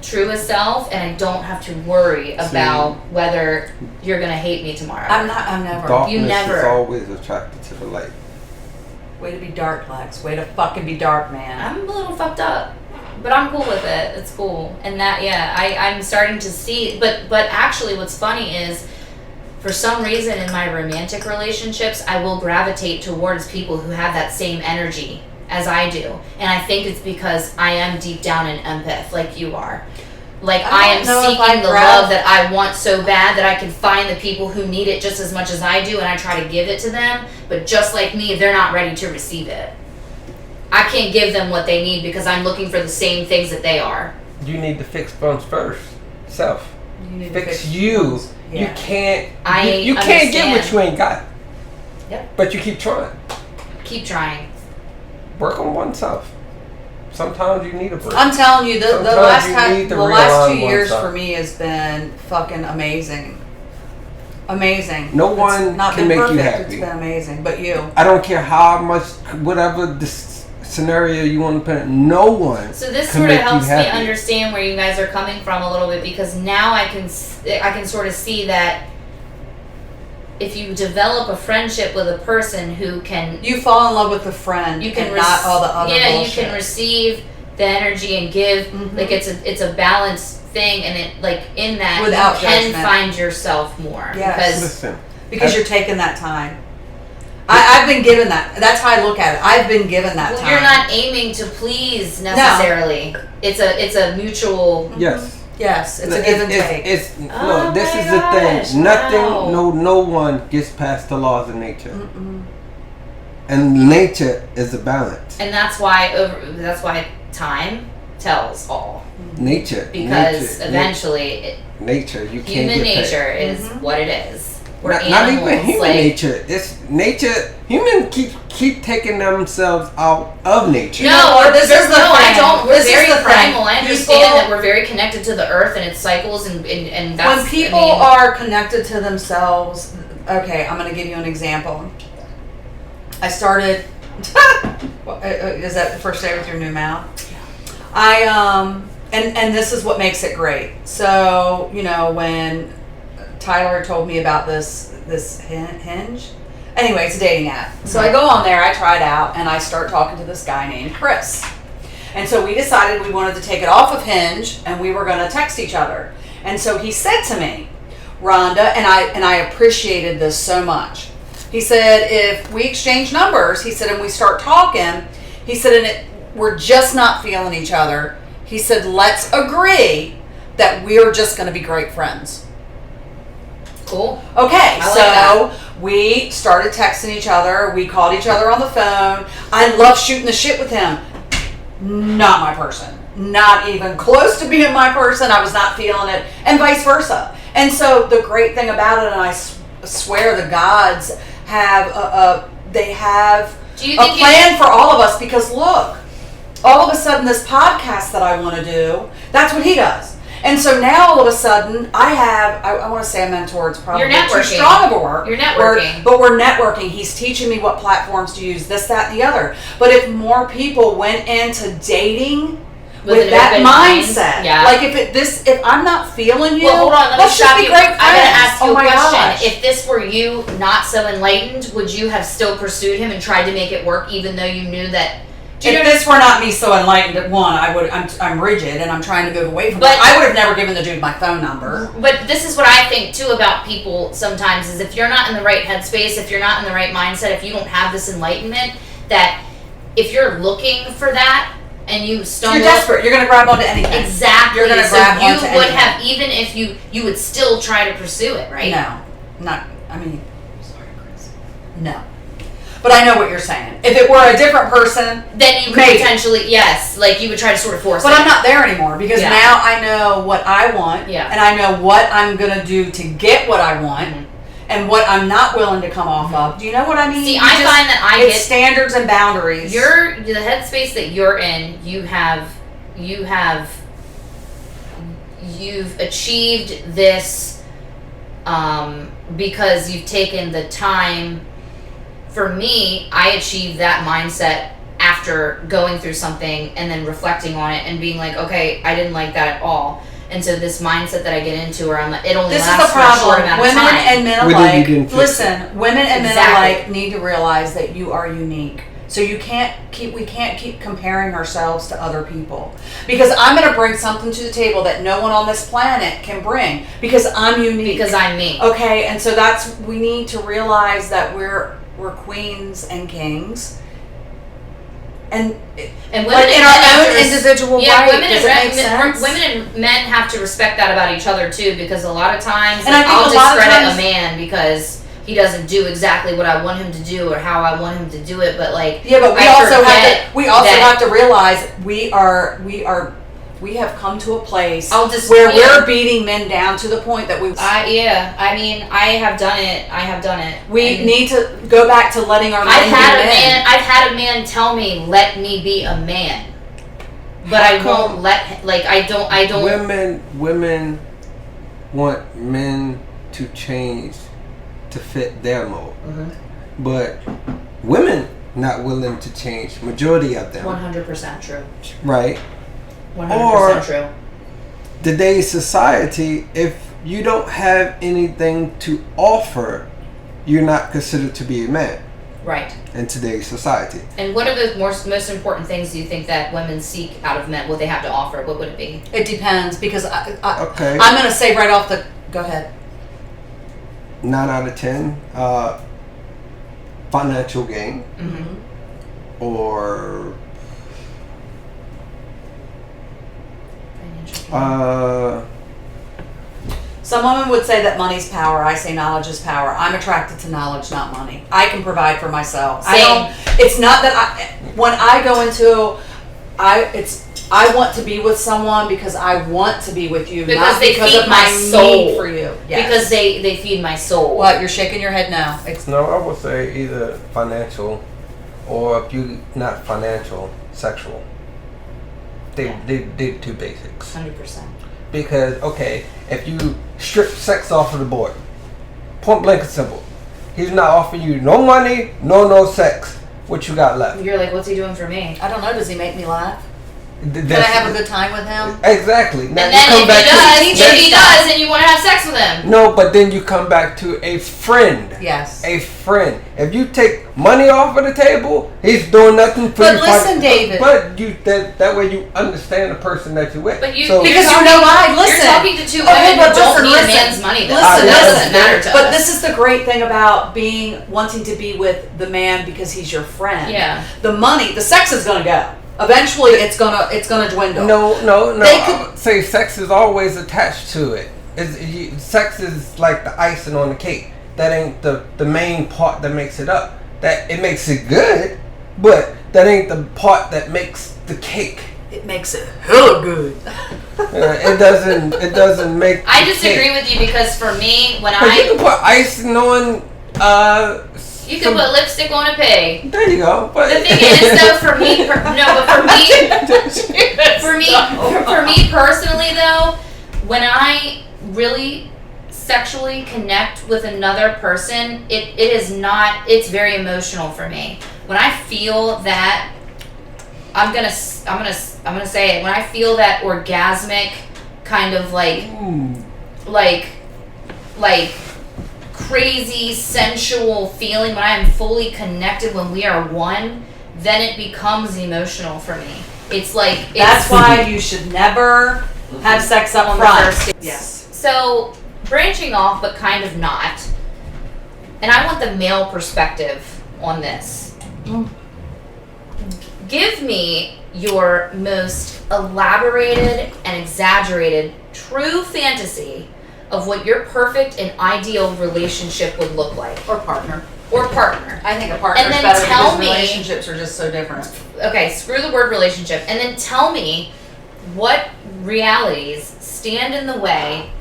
B: truest self, and I don't have to worry about whether you're gonna hate me tomorrow.
A: I'm never.
C: Darkness
B: You never-
C: is always attracted to the light.
A: Way to be dark, Lex. Way to fucking be dark, man.
B: I'm a little fucked up, but I'm cool with it. It's cool, and I'm starting to see. But actually, what's funny is, for some reason, in my romantic relationships, I will gravitate towards people who have that same energy as I do, and I think it's because I am deep down an empath, like you are. Like I am
A: don't know if
B: seeking
A: I
B: the
A: grab-
B: love that I want so bad that I can find the people who need it just as much as I do, and I try to give it to them. But just like me, they're not ready to receive it. I can't give them what they need because I'm looking for the same things that they are.
C: You need to fix funds first. Self.
A: You need to
C: Fix you.
A: Yeah.
C: You can't.
B: I
C: you can't get what
B: understand.
C: you ain't got.
B: Yep.
C: But you keep trying.
B: Keep trying.
C: Work on oneself. Sometimes you need a break.
A: I'm telling you, the
C: Sometimes
A: last
C: you
A: time,
C: need to
A: the last
C: realign
A: 2 years
C: oneself.
A: for me has been fucking amazing. Amazing.
C: No
A: It's
C: one
A: not
C: can
A: been
C: make you
A: perfect,
C: happy.
A: It's been amazing, but you.
C: I don't care how much, whatever this scenario you want to put in, no one
B: So this
C: can
B: sort of
C: make you
B: helps me
C: happy.
B: understand where you guys are coming from a little bit because now I can sort of see that if you develop a friendship with a person who can
A: You fall in love with a friend,
B: you can
A: and not all the other bullshit.
B: you can receive the energy and give
A: Mhm.
B: like it's a balanced thing and it like in that
A: Without
B: you can
A: judgment.
B: find yourself more
A: Yes.
B: because
C: Listen,
A: Because you're taking that time. I've been given that. That's how I look at it. I've been given that
B: well,
A: time.
B: you're not aiming to please necessarily. It's a mutual.
C: yes.
A: Yes, it's a
C: Look,
A: give and
C: it's-
A: take.
C: It's,
B: Oh
C: look, this
B: my
C: is the
B: gosh,
C: thing. Nothing,
B: wow.
C: no one gets past the laws of nature,
A: Mm-mm.
C: and nature is a balance.
B: And that's why time tells all
C: Nature,
B: because
C: nature,
B: eventually
C: nature. You can't
B: human
C: get past.
B: nature is
A: Mhm.
B: what it is. We're
C: Not
B: animals,
C: even human
B: like,
C: nature. It's nature. Humans keep taking themselves out of nature.
A: You know what? This is the
B: I
A: thing.
B: don't. We're
A: This is
B: very
A: the thing.
B: primal. I understand
A: People-
B: that we're very connected to the earth and its cycles, and that's
A: When people
B: I mean,
A: are connected to themselves, okay, I'm going to give you an example. I started. Is that the first day with your new mouth? And this is what makes it great. So when Tyler told me about this Hinge. Anyway, it's a dating app. So I go on there, I try it out, and I start talking to this guy named Chris. And so we decided we wanted to take it off of Hinge, and we were going to text each other. And so he said to me, Rhonda, and I appreciated this so much. He said, if we exchange numbers, he said, and we start talking, he said, and we're just not feeling each other. He said, let's agree that we're just going to be great friends.
B: cool.
A: Okay,
B: I like
A: so
B: that.
A: we started texting each other. We called each other on the phone. I love shooting the shit with him. Not my person. Not even close to being my person. I was not feeling it, and vice versa. And so the great thing about it, and I swear the gods have they have
B: Do you
A: a
B: think
A: plan for all of us, because look, all of a sudden this podcast that I want to do, that's what he does. And so now all of a sudden, I want to say a mentor. It's probably
B: You're networking.
A: too strong of a word.
B: You're networking.
A: But we're networking. He's teaching me what platforms to use, this, that, and the other. But if more people went into dating with that mindset, like if I'm not feeling you,
B: well, hold on, let me
A: let's just
B: stop
A: be
B: you.
A: great
B: I
A: friends.
B: gotta ask you
A: Oh
B: a
A: my
B: question.
A: gosh.
B: If this were you, not so enlightened, would you have still pursued him and tried to make it work, even though you knew that?
A: If this were not me so enlightened at one, I'm rigid and I'm trying to move away from it.
B: But-
A: I would have never given the dude my phone number.
B: But this is what I think too about people sometimes is if you're not in the right headspace, if you're not in the right mindset, if you don't have this enlightenment, that if you're looking for that and you stumble,
A: You're desperate. You're going to grab onto anything.
B: exactly.
A: You're going to
B: So
A: grab
B: you
A: onto
B: would
A: anything.
B: have, even if you would still try to pursue it, right?
A: No, not. I mean, sorry, Chris. No, but I know what you're saying. If it were a different person,
B: Then you could
A: maybe.
B: potentially, yes, like you would try to sort of force
A: But
B: it.
A: I'm not there anymore because
B: Yeah.
A: now I know what I want,
B: Yeah.
A: and I know what I'm gonna do to get what I want,
B: Mhm.
A: and what I'm not willing to come off of. Do you know what I mean?
B: See,
A: You
B: I find that I
A: it's
B: get
A: standards and boundaries.
B: the headspace that you're in, you've achieved this because you've taken the time. For me, I achieved that mindset after going through something and then reflecting on it and being like, okay, I didn't like that at all. And so this mindset that I get into where it only
A: This is
B: lasts
A: the
B: for a short
A: problem.
B: amount
A: Women
B: of time.
A: and men
C: Well, then you
A: alike.
C: didn't fix
A: Listen, women and men
B: Exactly.
A: alike need to realize that you are unique. So we can't keep comparing ourselves to other people. Because I'm going to bring something to the table that no one on this planet can bring. Because I'm unique.
B: Because I'm me.
A: Okay, and so we need to realize that we're queens and kings. And
B: And
A: but in
B: and
A: our
B: men have
A: own
B: to
A: individual
B: yeah,
A: right.
B: women
A: Does
B: and
A: it make sense?
B: women and men have to respect that about each other too, because a lot of times
A: And I think
B: I'll
A: a lot of
B: discredit
A: times-
B: a man because he doesn't do exactly what I want him to do or how I want him to do it. But like,
A: Yeah, but we
B: I
A: also
B: forget
A: have to realize we have come to a place where
B: yeah.
A: we're beating men down to the point that
B: I mean, I have done it.
A: we
B: And
A: need to go back to letting our men
B: I've
A: be
B: had a man tell me, "Let me be a man," but I won't let. Like, I don't.
C: Women want men to change to fit their mold, but women not willing to change. Majority of them,
B: 100% true.
C: right?
B: 100% true.
C: Today's society, if you don't have anything to offer, you're not considered to be a man
B: Right.
C: in today's society.
B: And what are the most important things do you think that women seek out of men? What they have to offer? What would it be?
A: It depends because
C: Okay.
A: I'm going to say right off the go ahead.
C: 9 out of 10, financial gain,
B: Mm-hmm.
C: or
B: Financial gain.
A: Some women would say that money's power. I say knowledge is power. I'm attracted to knowledge, not money. I can provide for myself.
B: Same.
A: It's not that when I go into, I want to be with someone because I want to be with you,
B: Because
A: not
B: they
A: because
B: feed
A: of
B: my
A: my
B: soul.
A: need for you. Yes.
B: Because they feed my soul.
A: What? You're shaking your head no.
C: no, I would say either financial, or if you not financial, sexual. They two basics.
B: 100%.
C: Because okay, if you strip sex off of the board, point blank and simple, he's not offering you no money, no sex. What you got left?
B: You're like, what's he doing for me?
A: I don't know. Does he make me laugh? Can I
C: That's-
A: have a good time with him?
C: Exactly. Now
B: And then
C: you come back
B: if he does, and you want to have sex with him.
C: no, but then you come back to a friend.
A: Yes.
C: A friend. If you take money off of the table, he's doing nothing for
A: But
C: you.
A: listen, David.
C: But you that way you understand the person that you're with.
B: But you,
C: So,
A: Because
B: you're
A: you know
B: talking-
A: why? Listen.
B: You're talking to two
A: Okay,
B: women
A: but
B: who don't
A: listen,
B: need
A: listen.
B: a man's money. Though.
A: Listen,
B: that
A: listen.
B: doesn't matter to
A: But
B: us.
A: this is the great thing about wanting to be with the man because he's your friend.
B: Yeah.
A: The money, the sex is gonna go. Eventually, it's gonna dwindle.
C: no.
A: They
C: I
A: could-
C: would say sex is always attached to it. Sex is like the icing on the cake. That ain't the main part that makes it up. That it makes it good, but that ain't the part that makes the cake.
A: It makes it hella good.
C: It doesn't make.
B: I
C: the
B: disagree
C: cake.
B: with you because for me, when
C: But you can put icing on.
B: you can put lipstick on a pig.
C: There you go. But
B: The thing is, though, for me personally, though, when I really sexually connect with another person, it is not, it's very emotional for me. When I feel that, I'm gonna say it, when I feel that orgasmic kind of like crazy sensual feeling, when I am fully connected, when we are one, then it becomes emotional for me. It's like,
A: That's why you should never have sex up
B: on the
A: front.
B: first date.
A: Yes.
B: So, branching off, but kind of not. And I want the male perspective on this. Give me your most elaborated and exaggerated true fantasy of what your perfect and ideal relationship would look like.
A: Or partner.
B: I
A: think a partner
B: And
A: is
B: then
A: better
B: tell
A: because
B: me-
A: relationships are just so different.
B: Okay, screw the word relationship. And then tell me what realities stand in the way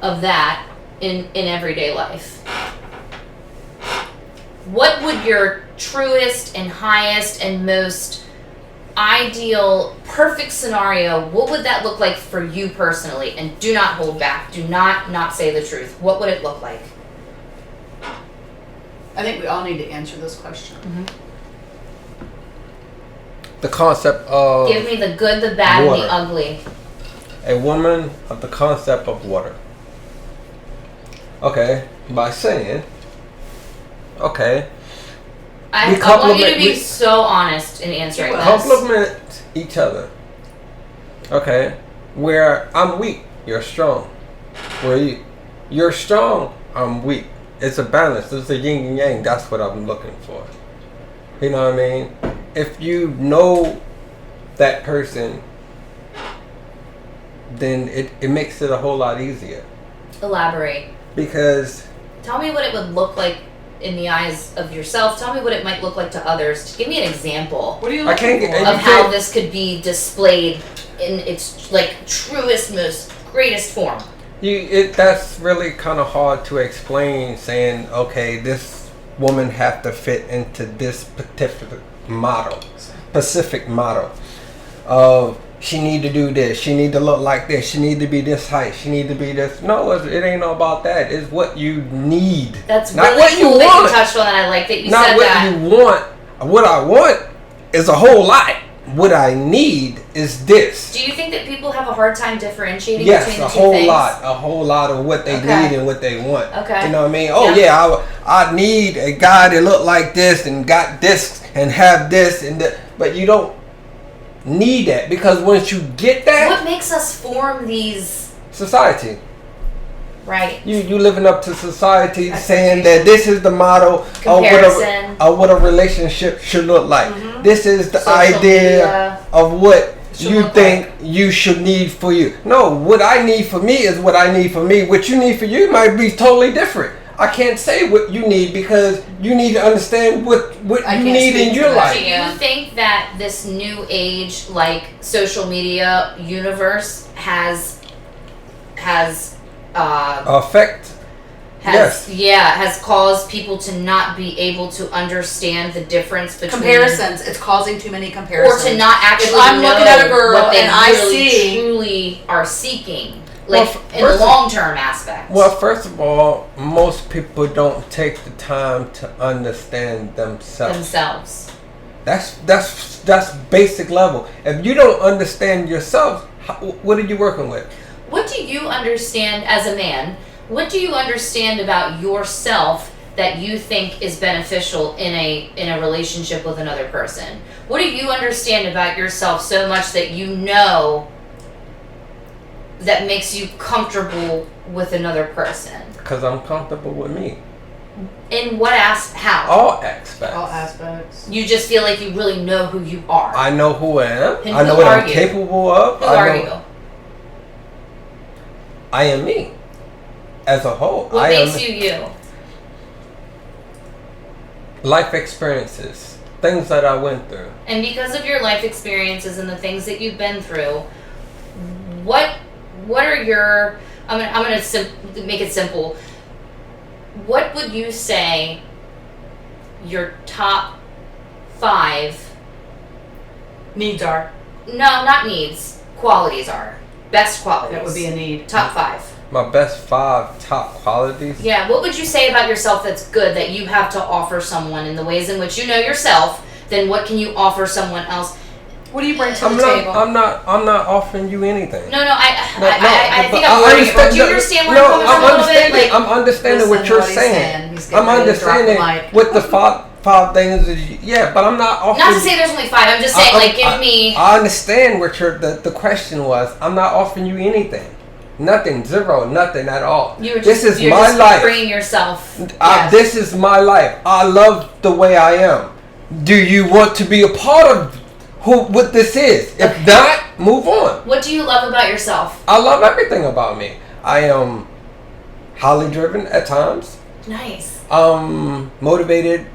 B: of that in everyday life. What would your truest and highest and most ideal, perfect scenario, what would that look like for you personally? And do not hold back. Do not say the truth. What would it look like?
A: I think we all need to answer this question.
C: The concept of
B: Give me the good, the bad, and
C: Water.
B: the ugly.
C: a woman of the concept of water. Okay, by saying, okay,
B: I
C: We
B: want you to
C: compliment-
B: be
C: we-
B: so honest in answering
A: You will.
B: this.
C: compliment each other. Okay, where I'm weak, you're strong. Where you're strong, I'm weak. It's a balance. It's a yin and yang. That's what I'm looking for. You know what I mean? If you know that person, then it makes it a whole lot easier.
B: Elaborate.
C: Because
B: Tell me what it would look like in the eyes of yourself. Tell me what it might look like to others. Give me an example
A: What are you
C: I
A: looking
C: can't get-
A: for?
B: of
C: you
B: how
C: can't-
B: this could be displayed in its like truest, most greatest form.
C: that's really kind of hard to explain, saying, okay, this woman have to fit into this specific model of she need to do this, she need to look like this, she need to be this height, she need to be this. No, it ain't all about that. It's what you need.
B: That's
C: not
B: really
C: what
B: cool
C: you
B: that
C: want.
B: you touched on that. I like that you
C: Not
B: said
C: what
B: that.
C: you want. What I want is a whole lot. What I need is this.
B: Do you think that people have a hard time differentiating
C: Yes,
B: between
C: a
B: the two
C: whole
B: things?
C: lot of what they
B: Okay.
C: need and what they want.
B: Okay.
C: You know what I mean? Oh
B: Yeah.
C: yeah, I need a guy that look like this and got this and have this and that, but you don't need that, because once you get that,
B: What makes us form these?
C: society.
B: Right.
C: You living up to society saying that this is the model
B: Comparison.
C: of what a relationship should look like. This is the
B: Social
C: idea
B: media.
C: of what
B: Should
C: you
B: look
C: think you should need for you. No, what I need for me is what I need for me. What you need for you might be totally different. I can't say what you need, because you need to understand what
A: I
C: you
A: can't
C: need
A: speak
C: in
A: to
C: your
A: that.
C: life.
B: Do you think that this new age, like social media universe, has
C: Affect. Yes.
B: has caused people to not be able to understand the difference between
A: Comparisons. It's causing too many
B: or
A: comparisons.
B: to not actually
A: I'm
B: know
A: looking at a girl
B: what they
A: and I
B: really
A: see-
B: truly are seeking,
C: Well,
B: like in the
C: first of-
B: long-term aspect.
C: Well, first of all, most people don't take the time to understand themselves. That's basic level. If you don't understand yourself, what are you working with?
B: What do you understand as a man? What do you understand about yourself that you think is beneficial in a relationship with another person? What do you understand about yourself so much that you know that makes you comfortable with another person?
C: Because I'm comfortable with me.
B: In what how?
C: All aspects.
A: All aspects.
B: You just feel like you really know who you are.
C: I know who I am.
B: And
C: I know
B: who
C: what
B: are
C: I'm
B: you?
C: capable of.
B: Who
C: I
B: are
C: know
B: you?
C: I am me. As a whole.
B: What
C: I
B: makes
C: am
B: you you?
C: life experiences. Things that I went through.
B: And because of your life experiences and the things that you've been through, what are your? I'm gonna make it simple. What would you say your top 5
A: Needs are.
B: no, not needs, qualities are? best qualities.
A: That would be a need.
B: Top 5.
C: My best 5 top qualities.
B: Yeah, what would you say about yourself that's good that you have to offer someone in the ways in which you know yourself? Then what can you offer someone else?
A: What do you bring to
C: I'm
A: the
C: not.
A: table?
C: I'm not offering you anything.
B: No, I think I'm
C: I
B: wording it wrong. Do you understand where I'm coming from a little bit? Like,
C: I'm understanding what
A: listen
C: you're
A: to what he's
C: saying.
A: saying. He's getting
C: I'm
A: ready to drop the
C: understanding
A: mic.
C: what the five things. Yeah, but I'm not offering.
B: not to say there's only 5. I'm just saying, like, give me.
C: I understand what the question was. I'm not offering you anything. Nothing. Zero. Nothing at all.
B: You were just,
C: this is
B: you're
C: my
B: just
C: life.
B: bringing yourself. Yes.
C: This is my life. I love the way I am. Do you want to be a part of what this is? If
B: Okay.
C: not, move on.
B: What do you love about yourself?
C: I love everything about me. I am highly driven at times.
B: Nice.
C: Motivated.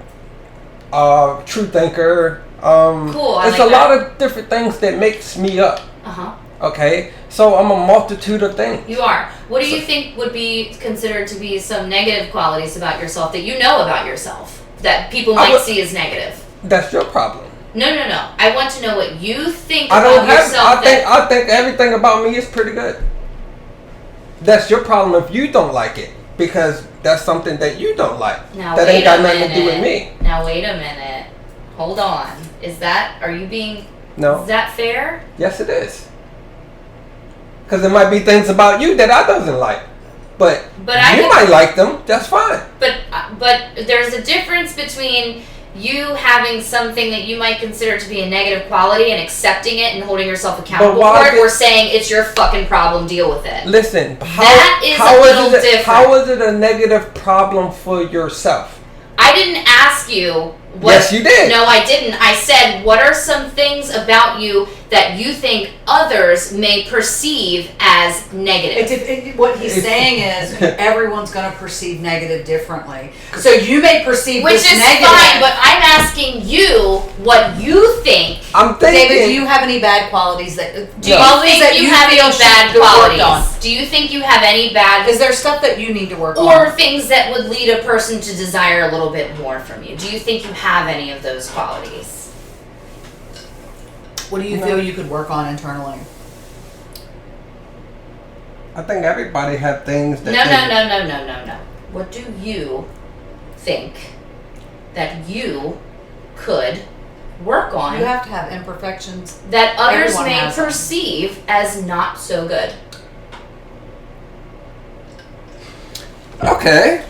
C: True thinker.
B: Cool. I
C: It's
B: like
C: a
B: that.
C: lot of different things that makes me up.
B: Uh-huh.
C: Okay, so I'm a multitude of things.
B: You are. What do you think would be considered to be some negative qualities about yourself that you know about yourself that people might see as negative?
C: That's your problem.
B: No. I want to know what you think
C: I
B: about
C: don't have.
B: yourself.
C: I think everything about me is pretty good. That's your problem if you don't like it, because that's something that you don't like.
B: Now
C: that
B: wait
C: ain't got
B: a
C: nothing
B: minute.
C: to do with me.
B: Now wait a minute. Hold on. Are you being?
C: No.
B: Is that fair?
C: Yes, it is. Because there might be things about you that I doesn't like, but you might like them. That's fine.
B: But there's a difference between you having something that you might consider to be a negative quality and accepting it and holding yourself accountable for it, or saying it's your fucking problem, deal with it.
C: Listen,
B: That is a little different.
C: How is it a negative problem for yourself?
B: I didn't ask you what.
C: Yes, you did.
B: No, I didn't. I said, what are some things about you that you think others may perceive as negative?
A: What he's saying is everyone's going to perceive negative differently. So you may perceive
B: Which
A: this
B: is
A: negative.
B: fine, but I'm asking you what you think.
C: I'm thinking.
A: David, do you have any bad qualities that?
B: Do you
A: qualities
B: think you have any
A: feel should
B: bad
A: be worked
B: qualities? Do you think you have any bad?
A: Is there stuff that you need to work
B: Or
A: on?
B: things that would lead a person to desire a little bit more from you? Do you think you have any of those qualities?
A: What do you feel you could work on internally?
C: I think everybody have things that.
B: No. What do you think that you could work on
A: You have to have imperfections.
B: that others
A: Everyone
B: may
A: has them.
B: perceive as not so good?
C: Okay.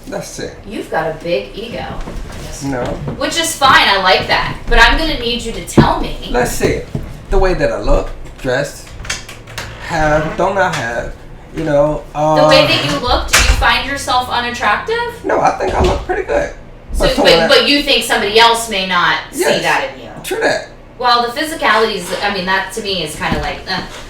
C: Let's see.
B: You've got a big ego.
C: No.
B: Which is fine, I like that. But I'm going to need you to tell me.
C: Let's see. The way that I look, dressed, don't not have,
B: The way that you look, do you find yourself unattractive?
C: No, I think I look pretty good.
B: But you think somebody else may not see
C: Yes.
B: that in you.
C: True that.
B: Well, the physicalities, that to me is kind of like,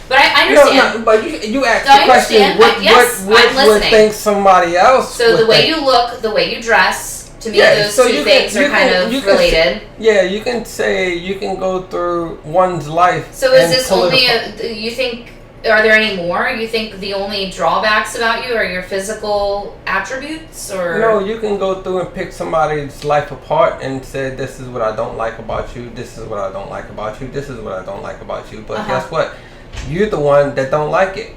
B: but I understand.
C: No, but you asked
B: No, I
C: the question,
B: understand.
C: what
B: Yes, I'm
C: would
B: listening.
C: think somebody else
B: So
C: would
B: the way
C: think?
B: you look, the way you dress, to me
C: Yeah,
B: those
C: so
B: two
C: you
B: things
C: can-
B: are
C: you
B: kind
C: can-
B: of
C: you can
B: related.
C: Yeah, you can say you can go through one's life.
B: So is
C: and
B: this
C: pull it
B: only,
C: apart.
B: you think, are there any more? You think the only drawbacks about you are your physical attributes, or?
C: No, you can go through and pick somebody's life apart and say, this is what I don't like about you, this is what I don't like about you, this is what I don't like about you. But guess what? You're the one that don't like it.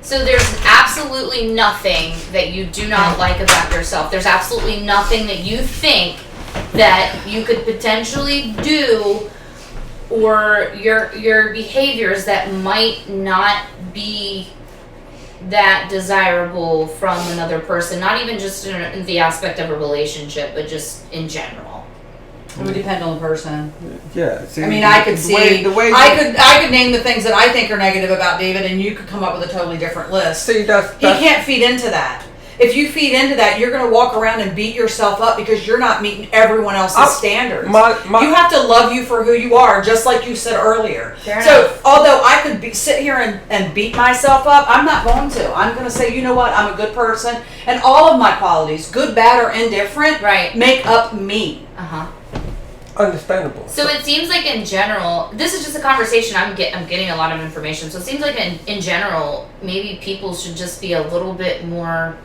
B: So there's absolutely nothing that you do not like about yourself. There's absolutely nothing that you think that you could potentially do, or your behaviors that might not be that desirable from another person, not even just in the aspect of a relationship, but just in general.
A: It would depend on the person.
C: Yeah. See,
A: I could see.
C: the way
A: I could name the things that I think are negative about David, and you could come up with a totally different list.
C: See, that's
A: He can't feed into that. If you feed into that, you're going to walk around and beat yourself up because you're not meeting everyone else's standards. You have to love you for who you are, just like you said earlier.
B: Fair
A: so,
B: enough.
A: although I could sit here and beat myself up, I'm not going to. I'm going to say, you know what? I'm a good person, and all of my qualities, good, bad, or indifferent,
B: Right.
A: make up me.
C: understandable.
B: So it seems like in general, this is just a conversation. I'm getting a lot of information. So it seems like in general, maybe people should just be a little bit more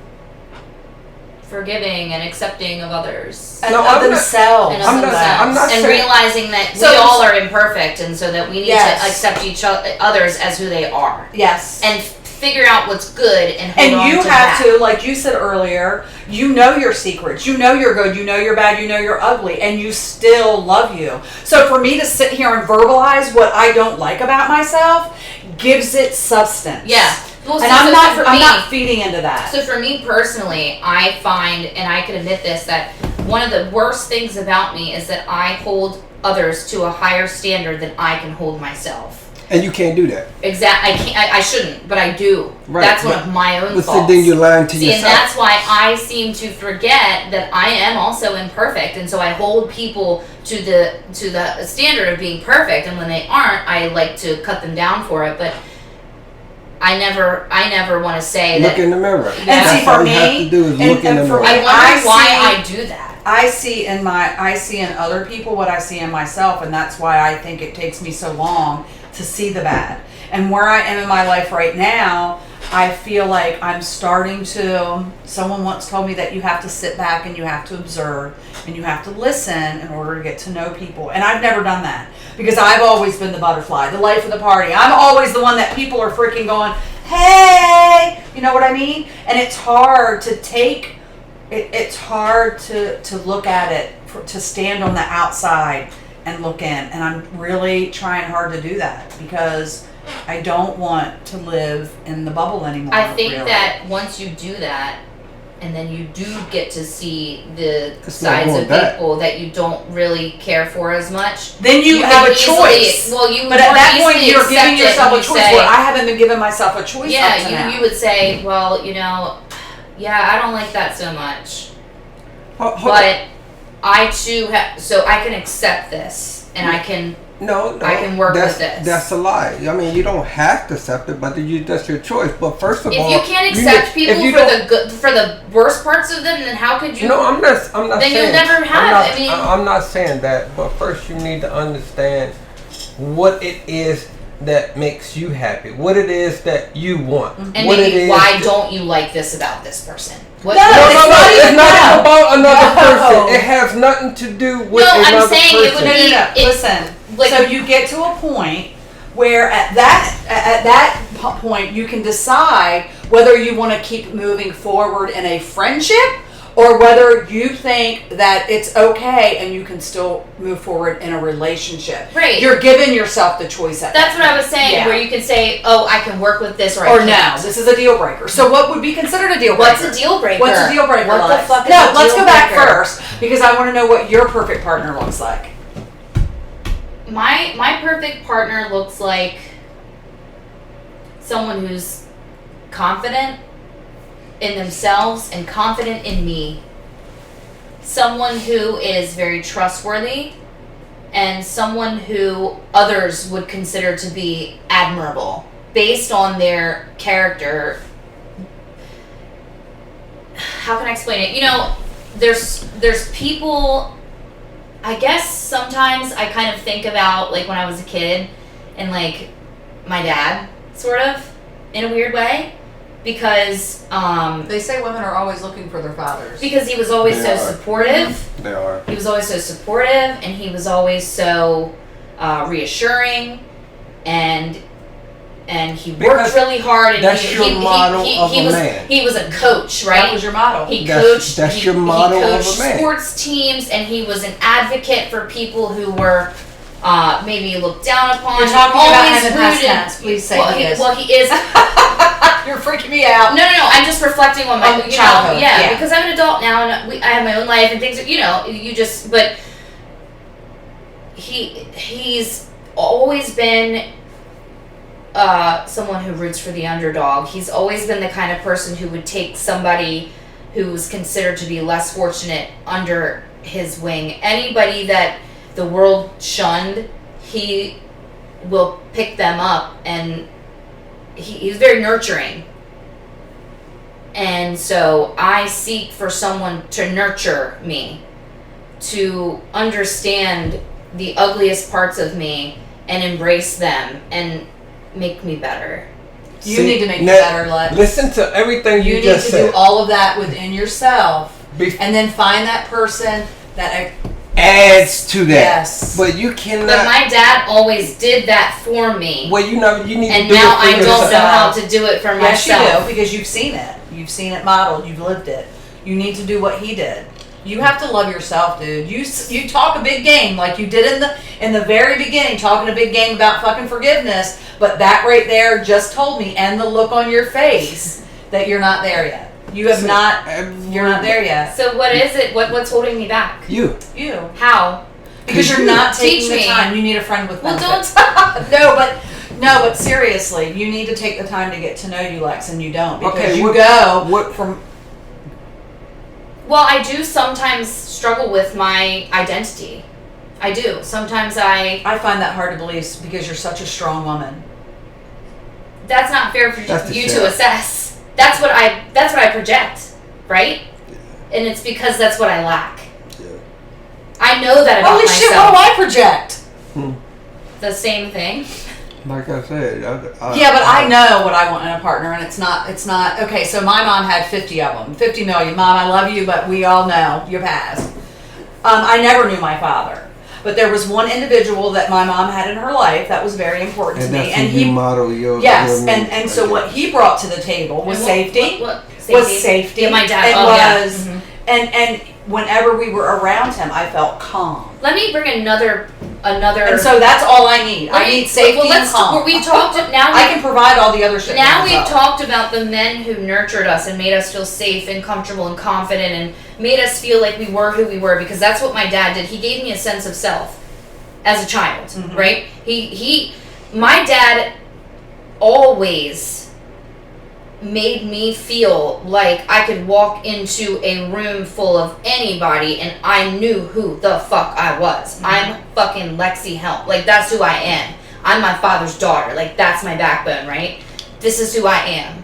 B: forgiving and accepting of others.
A: And
C: No,
A: of
C: I'm not-
A: themselves.
B: And
C: I'm
B: of
C: not-
B: themselves.
C: I'm not
B: and
C: saying-
B: realizing that
A: So
B: we all are imperfect, and so that we need
A: Yes.
B: to accept others as who they are.
A: Yes.
B: And figure out what's good and hold
A: And
B: on
A: you
B: to
A: have
B: that.
A: to, like you said earlier, you know your secrets. You know you're good. You know you're bad. You know you're ugly. And you still love you. So for me to sit here and verbalize what I don't like about myself gives it substance.
B: Yeah. Well,
A: And
B: so
A: I'm
B: me,
A: not feeding into that.
B: So for me personally, I find, and I can admit this, that one of the worst things about me is that I hold others to a higher standard than I can hold myself.
C: And you can't do that.
B: I can't. I shouldn't, but I do.
C: Right,
B: That's one
C: but-
B: of my own
C: But
B: faults.
C: so then you're lying to
B: See,
C: yourself.
B: and that's why I seem to forget that I am also imperfect, and so I hold people to the standard of being perfect, and when they aren't, I like to cut them down for it. But I never want to say
C: Look
B: that.
C: in the mirror.
A: And
C: That's
A: see,
C: all
A: for
C: you have
A: me,
C: to do is
A: and-
C: look in
A: and
C: the
A: for
C: mirror.
B: I
A: me,
B: wonder why
A: I
B: I do that.
A: I see in other people what I see in myself, and that's why I think it takes me so long to see the bad. And where I am in my life right now, I feel like I'm starting to. Someone once told me that you have to sit back and you have to observe and you have to listen in order to get to know people. And I've never done that because I've always been the butterfly, the life of the party. I'm always the one that people are freaking going, hey, you know what I mean? And it's hard to take. It's hard to look at it, to stand on the outside and look in. And I'm really trying hard to do that because I don't want to live in the bubble anymore.
B: I think
A: really.
B: that once you do that, and then you do get to see the
C: It's not
B: sides
C: going
B: of
C: back.
B: people that you don't really care for as much,
A: Then you
B: can
A: have a
B: easily-
A: choice.
B: Well, you
A: But at
B: more
A: that point,
B: easily
A: you're
B: accept
A: giving
B: it
A: yourself
B: and
A: a
B: you
A: choice
B: say,
A: where I haven't been giving myself a choice. up to
B: yeah,
A: now.
B: you would say, well, yeah, I don't like that so much.
C: Hold on.
B: But I too have, so I can accept this, and I can.
C: No,
B: I can work
C: that's,
B: with this.
C: That's a lie. I mean, you don't have to accept it, but that's your choice. But first of all,
B: If you can't accept people
C: you
B: for
C: don't-
B: the good, for the worst parts of them, then how could you?
C: No, I'm not.
B: Then
C: saying,
B: you'll never have.
C: I'm not,
B: I mean,
C: I'm not saying that. But first, you need to understand what it is that makes you happy. What it is that you want.
B: and
C: what
B: maybe
C: it is
B: why
C: that-
B: don't you like this about this person? What,
A: No,
C: No,
B: what
C: no,
B: is-
C: no.
A: not
C: It's
A: even
C: not
A: that.
C: about another
A: No.
C: person. It has nothing to do with
B: No, I'm
C: another
B: saying it would
C: person.
B: be-
A: No.
B: It-
A: Listen.
B: like-
A: so you get to a point where at that point you can decide whether you want to keep moving forward in a friendship or whether you think that it's okay and you can still move forward in a relationship.
B: Right.
A: You're giving yourself the choice at
B: That's
A: that
B: what I
A: point.
B: was saying,
A: Yeah.
B: where you can say, "Oh, I can work with this," or
A: Or
B: I
A: no,
B: can't.
A: this is a deal breaker. So what would be considered a deal breaker?
B: What's a deal breaker?
A: What's a deal breaker?
B: What the
A: Lex?
B: fuck is
A: No,
B: a
A: let's
B: deal
A: go back
B: breaker?
A: first because I want to know what your perfect partner looks like.
B: My perfect partner looks like someone who's confident in themselves and confident in me. Someone who is very trustworthy and someone who others would consider to be admirable based on their character. How can I explain it? There's people, I guess sometimes I kind of think about like when I was a kid and like my dad, sort of, in a weird way, because
A: They say women are always looking for their fathers.
B: he was always
C: They
B: so
C: are.
B: supportive.
C: They are.
B: He was always so supportive, and he was always so reassuring, and he worked
C: Because
B: really hard. And
C: that's
B: he,
C: your
B: he,
C: model
B: he,
C: of
B: he
C: a
B: was
C: man.
B: he was a coach, right?
A: That was your motto.
B: He
C: That's-
B: coached.
C: that's
B: he,
C: your model
B: he
C: of
B: coached
C: a man.
B: sports teams, and he was an advocate for people who were maybe looked down upon.
A: You're talking about
B: always
A: him in past
B: rooted-
A: tense. Please say
B: well,
A: he is.
B: Well, he is.
A: You're freaking me out.
B: No. I'm just reflecting on my
A: On childhood, yeah.
B: because I'm an adult now and I have my own life and things. But he's always been someone who roots for the underdog. He's always been the kind of person who would take somebody who's considered to be less fortunate under his wing. Anybody that the world shunned, he will pick them up, and he's very nurturing. And so I seek for someone to nurture me, to understand the ugliest parts of me and embrace them and make me better.
A: You need to make it
C: now,
A: better, Lex.
C: Listen to everything
A: You
C: you
A: need
C: just
A: to
C: said.
A: do all of that within yourself and then find that person that
C: adds to that.
A: Yes.
C: But you cannot.
B: But my dad always did that for me.
C: Well, you know, you need
B: and
C: to do
B: now
C: it for
B: I don't
C: yourself.
B: know how to do it for
A: yes,
B: myself.
A: you do, because you've seen it. You've seen it modeled. You've lived it. You need to do what he did. You have to love yourself, dude. You talk a big game like you did in the very beginning, talking a big game about fucking forgiveness. But that right there just told me, and the look on your face, that you're not there yet. You have not. You're not there yet.
B: So what is it? What's holding me back?
C: You.
B: How?
A: Because you're not taking the time. You need a friend with benefits. No, but seriously, you need to take the time to get to know you, Lex, and you don't, because from.
B: Well, I do sometimes struggle with my identity. I do. Sometimes I
A: find that hard to believe because you're such a strong woman.
B: That's not fair for you to assess. That's what I project, right? And it's because that's what I lack.
C: Yeah.
B: I know that about
A: Holy
B: myself.
A: shit, what do I project?
B: The same thing.
C: Like I said,
A: yeah, but I know what I want in a partner, and it's not, okay, so my mom had 50 of them, 50 million. Mom, I love you, but we all know your past. I never knew my father, but there was one individual that my mom had in her life that was very important to me.
C: And he model your
A: and so what he brought to the table was safety. Was safety.
B: Yeah, my dad.
A: And whenever we were around him, I felt calm.
B: Let me bring another.
A: And so that's all I need. I need safety and calm.
B: We talked now.
A: I can provide all the other shit.
B: Now we've talked about the men who nurtured us and made us feel safe and comfortable and confident and made us feel like we were who we were, because that's what my dad did. He gave me a sense of self as a child, right? My dad always made me feel like I could walk into a room full of anybody and I knew who the fuck I was. I'm fucking Lexi Helm. Like, that's who I am. I'm my father's daughter. Like, that's my backbone, right? This is who I am.